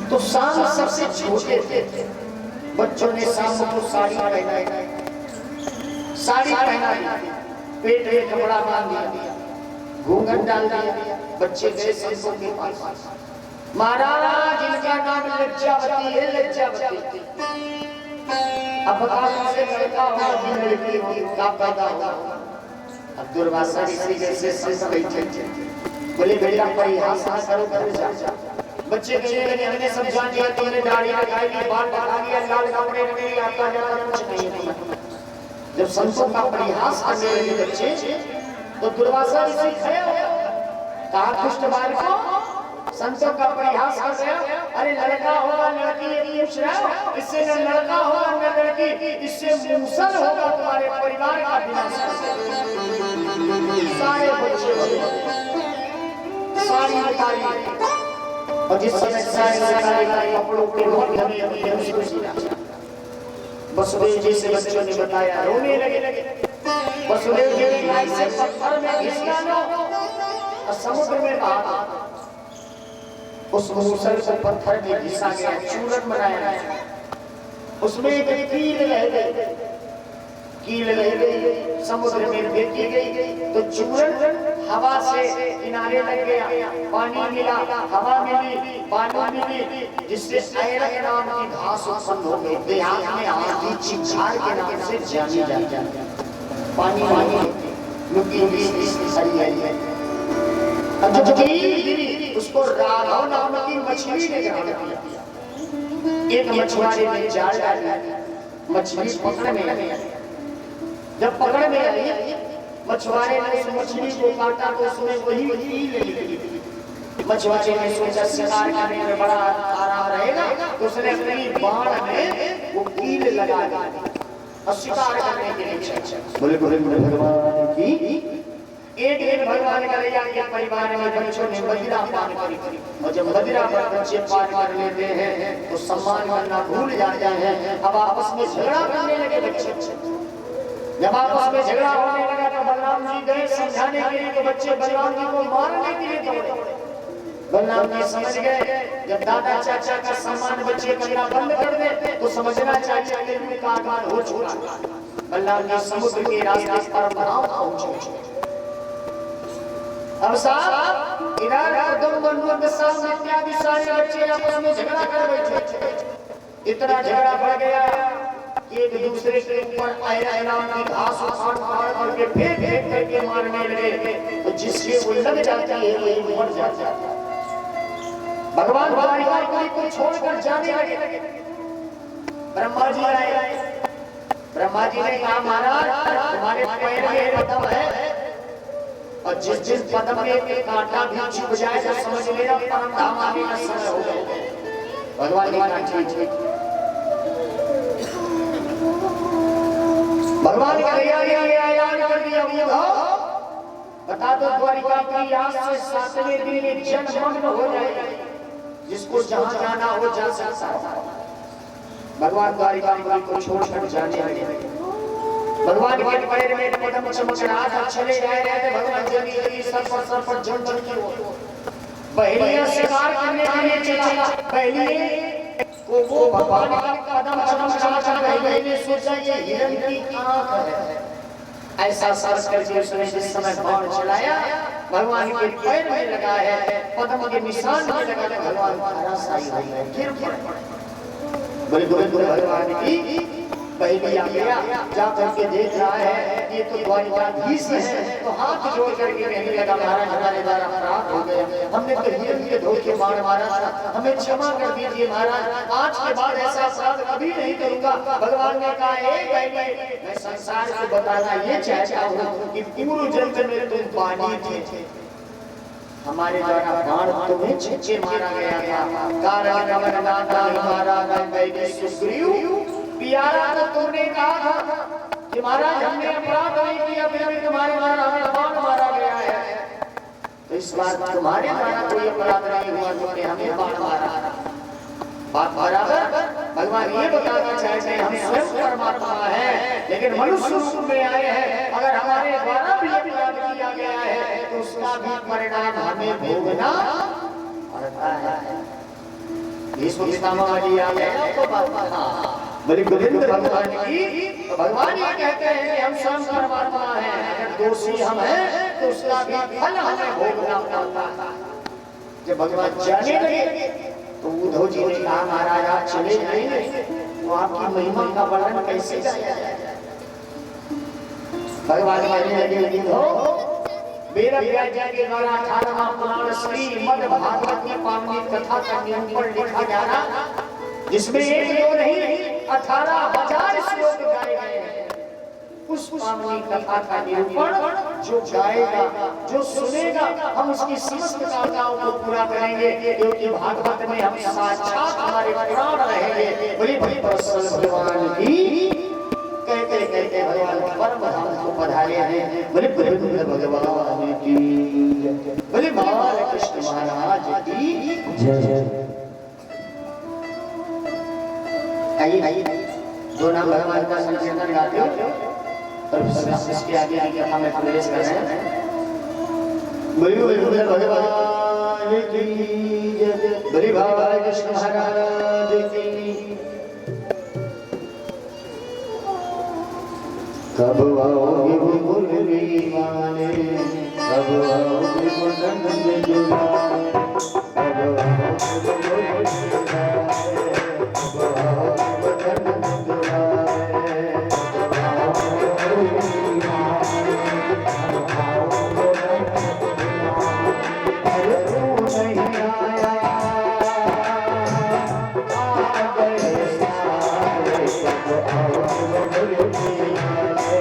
तो शाम सबसे छोटे थे, बच्चों ने शाम को साड़ी पहनाई, साड़ी पहना दी, पेट में कपड़ा बांध दिया, घूंघट डाल दिया। बच्चे गए संतों के पास, महाराज इनका नाम लज्जावती है, लज्जावती। अब बताओ से लड़का होगा कि लड़की होगी, क्या पैदा होगा। अब दुर्वासा ऋषि जैसे संत बैठे बोले बेटा परिहास ना करो, घर जा। बच्चे कहने हमने समझा दिया, तुमने दाढ़ी लगाई, बाल बढ़ा दिया, लाल कपड़े पहने, आता जाता कुछ नहीं है। जब संतों का परिहास करने लगे बच्चे तो दुर्वासा ऋषि खड़े हो गए, कहा दुष्ट बालकों संतों का परिहास कर रहे हो, अरे लड़का होगा लड़की ये पूछ रहे हो, इससे न लड़का होगा न लड़की, इससे मूसल होगा तुम्हारे परिवार का विनाश। सारे बच्चे सारी उतारी और जिस समय सारे कपड़ों के बहुत धनी वसुदेव जी से बच्चों ने बताया, रोने लगे। वसुदेव जी ऐसे पत्थर में घिस डालो और समुद्र में बहा दो। उस मूसल को पत्थर में घिसा गया, चूरन बनाया गया, उसमें एक कील रह गई, कील रह गई, समुद्र में फेंकी गई तो चूरन हवा से किनारे लग गया, पानी मिला, हवा मिली, पानी मिली, जिससे ऐरक नाम की घास उत्पन्न हो गई। देहात में आंधी चिंचार के नाम से जानी जाती है। पानी लुकी हरी है। अब जब कील गिरी उसको राघव नाम की मछली ने ग्रहण किया। एक मछुआरे ने जाल डाला, मछली पकड़ में आई। जब पकड़ में आई, मछुआरे ने उस मछली को काटा तो उसमें वही कील निकली। मछुआरे ने सोचा शिकार करने में बड़ा आराम रहेगा, तो उसने अपनी बाण में वो कील लगा दी और शिकार करने के लिए बोले भगवान की। एक दिन भगवान कन्हैया के परिवार में बच्चों ने मदिरा पान करी, और जब मदिरा पर बच्चे पान कर लेते हैं तो सम्मान करना भूल जाते हैं। अब आपस में झगड़ा करने लगे बच्चे। जब आपस में झगड़ा होने लगा तो बलराम जी गए समझाने के लिए, तो बच्चे बलराम जी को मारने के लिए दौड़े। बलराम जी समझ गए जब दादा चाचा का सम्मान बच्चे करना बंद कर दे तो समझना चाचा के लिए कागज हो चुका। बलराम जी समुद्र के रास्ते पर पहुंचे। अब साहब इधर इत्यादि सारे बच्चे आपस में झगड़ा कर बैठे। इतना झगड़ा बढ़ गया कि एक दूसरे के ऊपर ऐरक नाम की घास उखाड़ करके फेंक करके मारने लगे, तो जिसके वो लग जाती है वही मर जाता है। भगवान द्वारिकापुरी को छोड़कर जाने लगे। ब्रह्मा जी आए। ब्रह्मा जी ने कहा महाराज तुम्हारे पैर में पद्म है, और जिस पद्म में कांटा भी चुभ जाए तो समझ लेना परम धाम आने का समय हो गया। भगवान ने कहा ठीक। भगवान का ऐलान कर दिया, बता दो द्वारिकापुरी आज से 7वें दिन में जलमग्न हो जाएगा, जिसको जहां जाना हो जा सकता है। भगवान द्वारिकापुरी को छोड़कर जाने लगे। भगवान के पैर में पद्म चमक रहा था, चले जा रहे थे। भगवान जल्दी सर पर जड़ की ओर पहलियां शिकार करने के लिए चला। पहली को वो भगवान का कदम चमक रहा था, पहले ने सोचा ये हिरण की आंख है। ऐसा सर्च करके उसने जिस समय बाण चलाया भगवान के पैर में लगा है, पद्म के निशान में लगा, भगवान धराशायी हो गए, गिर पड़े। बोले भगवान की पहले आ गया, जा करके देख रहा है ये तो द्वारिकाधीश है, तो हाथ जोड़ करके कहने लगा महाराज हमारे द्वारा अपराध हो गया, हमने तो हिरण के धोखे मार मारा था, हमें क्षमा कर दीजिए महाराज, आज के बाद ऐसा अपराध कभी नहीं करूंगा। भगवान ने कहा मैं संसार को बताना ये चाहता हूँ कि पूर्व जन्म में तुम पानी थे, हमारे द्वारा बाण तुम्हें छींचे मारा गया था, कारण प्यारा तो तुमने कहा था कि महाराज हमने अपराध नहीं किया, फिर तुम्हारे द्वारा हमें बाण मारा गया है, तो इस बार तुम्हारे द्वारा कोई अपराध नहीं हुआ, तुमने हमें बाण मारा। बात बराबर। भगवान ये बताना चाहते हैं हम स्वयं परमात्मा हैं, लेकिन मनुष्य रूप में आए हैं, अगर हमारे द्वारा भी अपराध किया गया है तो उसका भी परिणाम हमें भोगना पड़ता है। भीष्म पितामह जी आ गए तो बलि गोविंद भगवान की, तो भगवान ये कहते हैं कि हम स्वयं परमात्मा हैं, अगर दोषी हम हैं तो उसका भी फल हमें भोगना पड़ता है। जब भगवान जाने लगे तो उद्धव जी ने कहा महाराज आप चले जाएंगे तो आपकी महिमा का वर्णन कैसे किया जाए। भगवान कहने लगे उद्धव मेरा व्यास के द्वारा 18वां पुराण श्रीमद् भागवत की पावनी कथा का निरूपण लिखा जा रहा, जिसमें एक दो नहीं 18,000 श्लोक गाए गए हैं। उस पावनी कथा का निरूपण जो गाएगा, जो सुनेगा, हम उसकी समस्त कामनाओं को पूरा करेंगे, क्योंकि भागवत में हम साक्षात हमारे प्राण रहेंगे। बोले भगवान की कहते कहते भगवान परम धाम को पधारे हैं। बोले भगवान की, बोले बाल कृष्ण महाराज की जय। आइए दो नाम भगवान का संकीर्तन गाते हो। और इसके आगे की कथा में प्रवेश कर रहे हैं। भगवान की जय, बड़ी बाबा कृष्ण महाराज की। कब आओगे मुरली माने, कब आओगे मुरली जुलाने, कब आओगे मुरली जुलाने, कब आओगे मुरली जुलाने, कब आओगे मुरली माने, कब आओगे मुरली जुलाने। अरे तू नहीं आया, आ गए सारे, कब आओगे मुरली जुलाने,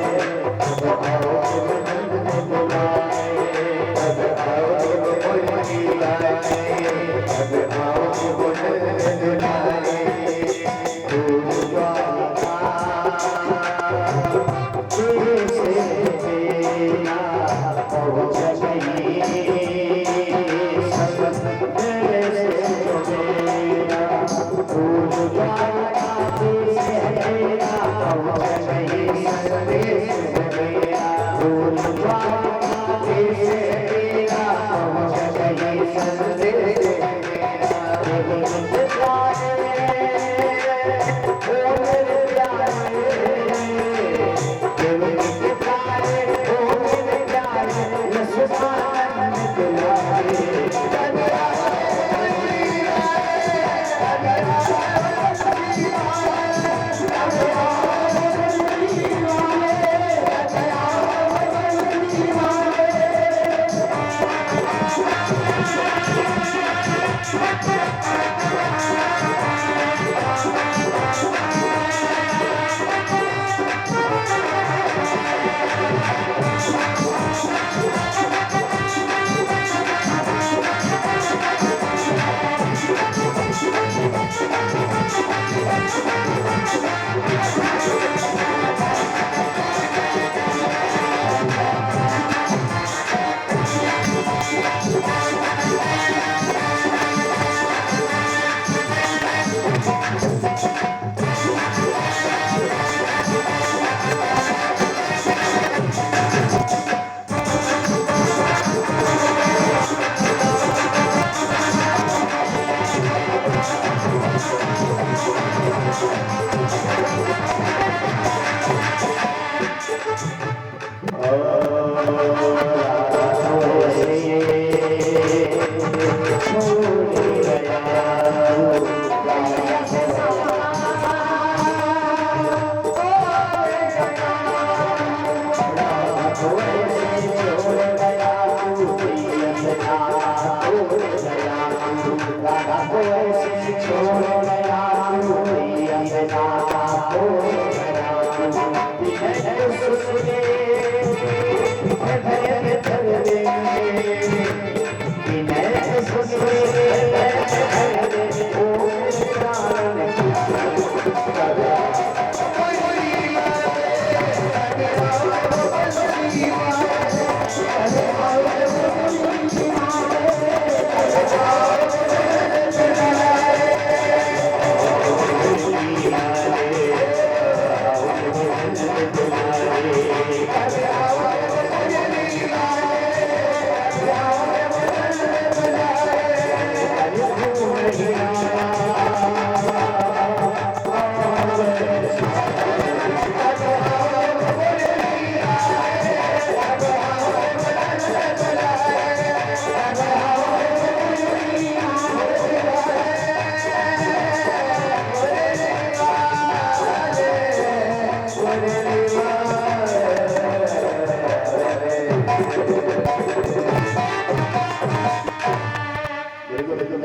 कब आओगे मुरली जुलाने, कब आओगे मुरली जुलाने, कब आओगे मुरली जुलाने। फूल द्वारा कैसे तेरा पहुँच गई, सब मेरे से मेरा। फूल द्वारा कैसे तेरा पहुँच गई, सब मेरे से मेरा। फूल द्वारा कैसे तेरा पहुँच गई, सब मेरे से मेरा।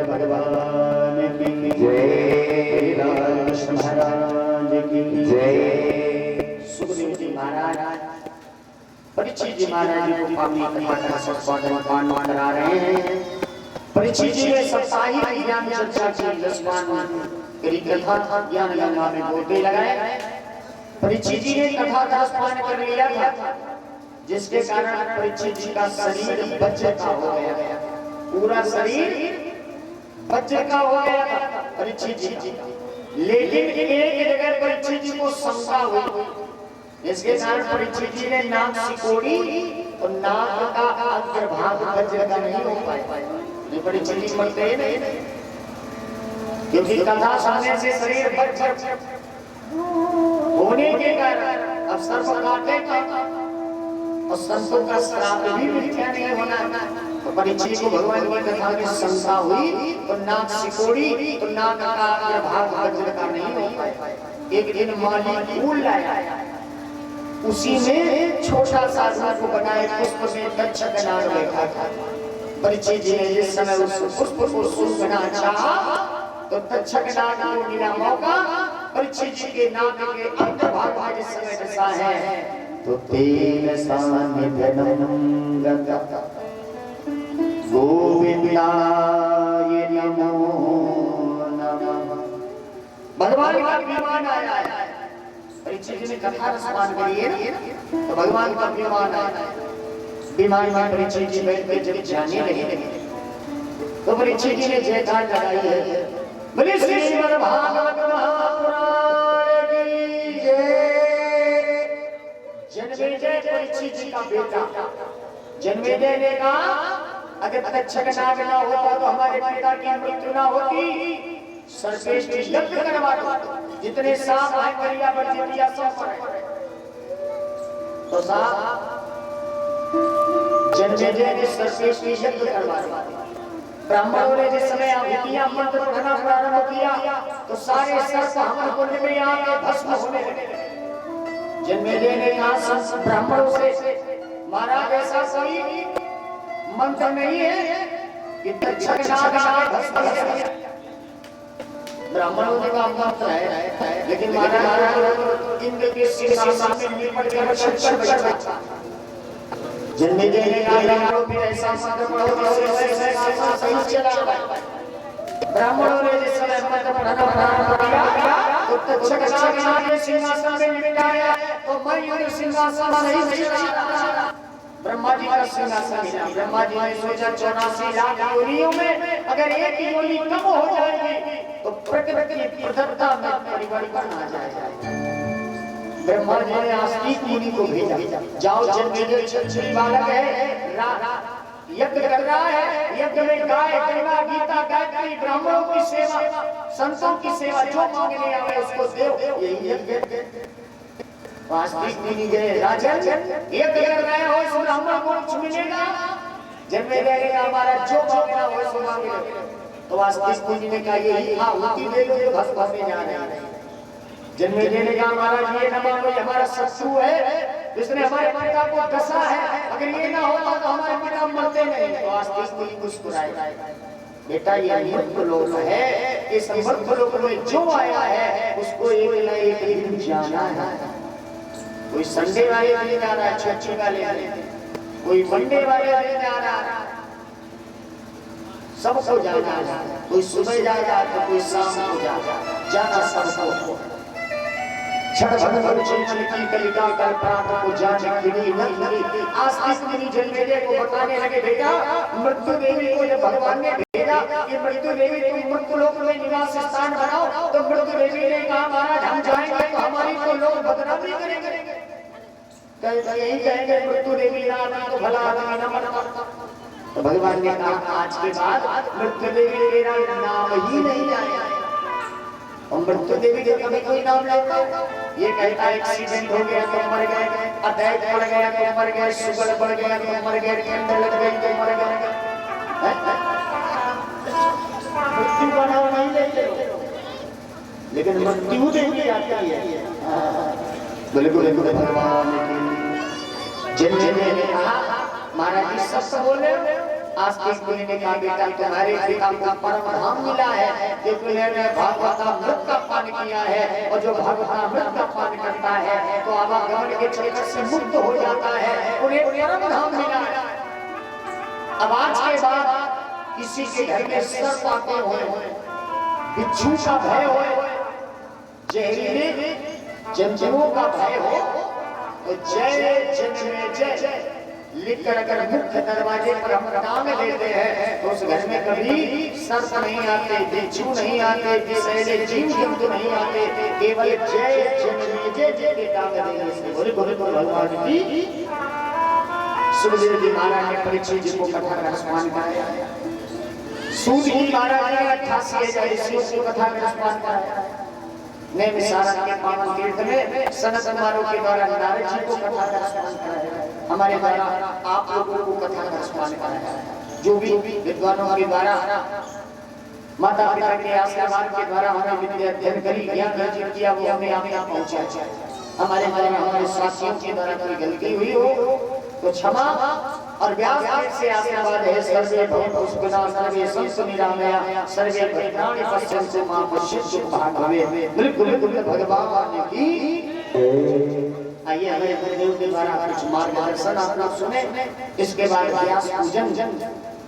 भगवान की जय, लाल कृष्ण महाराज की जय। सुखदेव जी महाराज परीक्षित जी महाराज को पापी कथा संस्वादन करा रहे हैं। परीक्षित जी ने साप्ताहिक ज्ञान चर्चा की 10 करी कथा ज्ञान गंगा में गोते लगाए। परीक्षित जी ने कथा का स्नान कर लिया था, जिसके कारण परीक्षित जी का शरीर बच्चे का हो गया, पूरा शरीर बच्चे का हो गया था परीक्षित जी। लेकिन एक जगह परीक्षित जी को शंका हुई, इसके कारण परीक्षित जी ने नाक सिकोड़ी और नाक का अग्रभाग वज्र का नहीं हो पाया। नहीं परीक्षित जी मरते नहीं, क्योंकि कथा सुनने से शरीर वज्र होने के कारण अब सर्प काटेगा और संतों का श्राप भी मिथ्या नहीं होना। तो परीक्षित को भगवान की कथा की शंका हुई तो नाक सिकोड़ी तो नाक का अग्रभाग वज्र का नहीं हो पाया। एक दिन माली फूल लाया, उसी में छोटा सा रूप को बनाए पुष्प में तक्षक नाग बैठा था। परीक्षित जी ने जिस समय उस पुष्प को सूंघना चाहा तो तक्षक नाग को मिला मौका। परीक्षित जी के नाक के अंतर्भाग में जिस समय डसा है तो तेन सानिध्यनम गता गोविंदाय नमो नमः। भगवान का विमान आया है। परीक्षित जी ने कथा रसपान करी है तो भगवान का विमान आया। विमान में परीक्षित जी बैठ के जब जाने लगे तो परीक्षित जी ने जयकार लगाई है, बोले श्रीमद् भागवत महापुराण की जय। जन्मेजय परीक्षित जी का बेटा। जन्मेजय ने कहा अगर तक्षक नाग ना होता तो हमारे पिता की मृत्यु ना होती। सर्वश्रेष्ठ यज्ञ करवा दो, जितने सांप आए करिया पर जितिया सब पड़े। तो साहब जन्मेजय ने सर्वश्रेष्ठ यज्ञ करवा दिया। ब्राह्मणों ने जिस समय आहुतियां मंत्र पढ़ना प्रारंभ किया तो सारे सर्प हवन कुंड में आके भस्म होने लगे। जन्मेजय ने कहा ब्राह्मणों से, महाराज ऐसा कोई मंत्र नहीं है कि तक्षक नाग भस्म हो। ब्राह्मणों ने कहा मंत्र है, लेकिन महाराज इंद्र के सिंहासन में निपट कर छक्कर बैठा। जन्मेजय ने कहा ब्राह्मणों में ऐसा मंत्र पढ़ो जिससे सिंहासन सही चला जाए। ब्राह्मणों ने जिस समय मंत्र पढ़ना प्रारंभ किया तो तक्षक नाग ने सिंहासन में लिटाया तो मयूर सिंहासन सही चला। ब्रह्मा जी का सिंहासन मिला। ब्रह्मा जी ने सोचा 84 लाख योनियों में अगर एक योनि कम हो जाएगी तो प्रकृति की प्रधानता में परिवर्तन आ जाएगा। ब्रह्मा जी ने आस्तिक मुनि को भेजा, जाओ जन्मेजय छत्री बालक है, यज्ञ कर रहा है, यज्ञ में गाय गंगा गीता गायत्री ब्राह्मणों की सेवा संतों की सेवा जो मांगने आवे उसको दो। यही यज्ञ वास्तविक मुनि गए, राजन यज्ञ कर रहे हो इस ब्राह्मण को कुछ मिलेगा। जन्मेजय ने कहा हमारा जो मांगना हो सो मांगे। तो वास्तविक मुनि ने कहा यही आहुति दे लो जो भस्म होने जा रहे हैं। जन्मेजय ने कहा महाराज ये न मानो हमारा शत्रु है, इसने हमारे पिता को डसा है, अगर ये ना होता तो हमारे पिता मरते नहीं। तो वास्तविक मुनि मुस्कुराए, बेटा ये मूर्ख लोग है, इस मूर्ख लोग में जो आया है उसको एक न एक दिन जाना है। कोई संडे वाले दिन आ रहा है, छठी वाले कोई मंडे वाले दिन आ रहा है, सबको जाना है। कोई सुबह जाएगा तो कोई शाम को जाना सबको। क्षण क्षण पर चंचल की कलिका कल प्रात को जाने खिली नखरी। आस्तिक मुनि जन्मेजय को बताने लगे, बेटा मृत्यु देवी को जब भगवान ने भेजा कि मृत्यु देवी तुम मृत्यु लोक में निवास स्थान बनाओ, तो मृत्यु देवी ने कहा महाराज हम जाएंगे तो हमारी को लोग बदनामी करेंगे। यही कहेंगे मृत्यु देवी ना तो भला आदमी न मरता। तो भगवान ने कहा आज के बाद मृत्यु देवी तेरा नाम ही नहीं जाएगा। और मृत्यु देवी का कभी कोई नाम लेता ये कहता है एक्सीडेंट हो गया तो मर गए, अटैक पड़ गया तो मर गए, शुगर बढ़ गया तो मर गए, कैंसर लग गई तो मर गए। मृत्यु का नाम नहीं लेते, लेकिन मृत्यु देवी आती है। बिल्कुल भगवान जन्मेजय ने कहा महाराज जी सच बोले। आस्तिक मुनि ने कहा बेटा तुम्हारे पिता को परम धाम मिला है, देखो ने भागवतामृत का पान किया है, और जो भागवतामृत का पान करता है तो आवागमन के चक्कर से मुक्त हो जाता है, उन्हें परम धाम मिला है। अब आज के बाद किसी के घर में सर्प आते हो, बिच्छू का भय हो, जहरीले जंतुओं का भय हो तो जय जन्मेजय लिखकर अगर मुख्य दरवाजे पर हम टांग लेते हैं तो उस घर में कभी सर्प नहीं आते, बिच्छू नहीं आते, विषैले जीव जंतु नहीं आते, केवल जय जन्मेजय जय के टांग देंगे। बोले बोले तो भगवान की। सुखदेव जी महाराज ने परीक्षित जी को कथा का स्मरण कराया। सूत जी महाराज ने 88,000 ऋषियों को कथा का स्मरण कराया। मैं विशारद के पावन तीर्थ में सनत कुमारों के द्वारा नारद जी को कथा का स्मरण कराया। हमारे द्वारा आप लोगों को कथा का स्मरण कराया। जो भी विद्वानों के द्वारा माता पिता के आशीर्वाद के द्वारा हमने विद्या अध्ययन करी, ज्ञान अर्जित किया, वो हमें आप तक पहुंचाया। हमारे द्वारा हमारे साथियों के द्वारा कोई गलती हुई हो तो क्षमा और व्यास देव से आशीर्वाद है। सर्वे भवन्तु सुखिनः, सर्वे सन्तु निरामया, सर्वे भद्राणि पश्यन्तु मा कश्चित् दुःखभाग् भवेत्। बिल्कुल भगवान की। आइए हमें गुरुदेव के द्वारा कुछ मार्गदर्शन आप लोग सुने। इसके बाद व्यास पूजन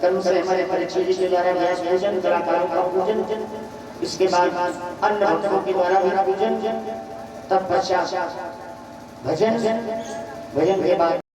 कर्म से हमारे परीक्षित जी के द्वारा व्यास पूजन, कलाकारों का पूजन, इसके बाद अन्य भक्तों के द्वारा भी पूजन, तत्पश्चात भजन के बाद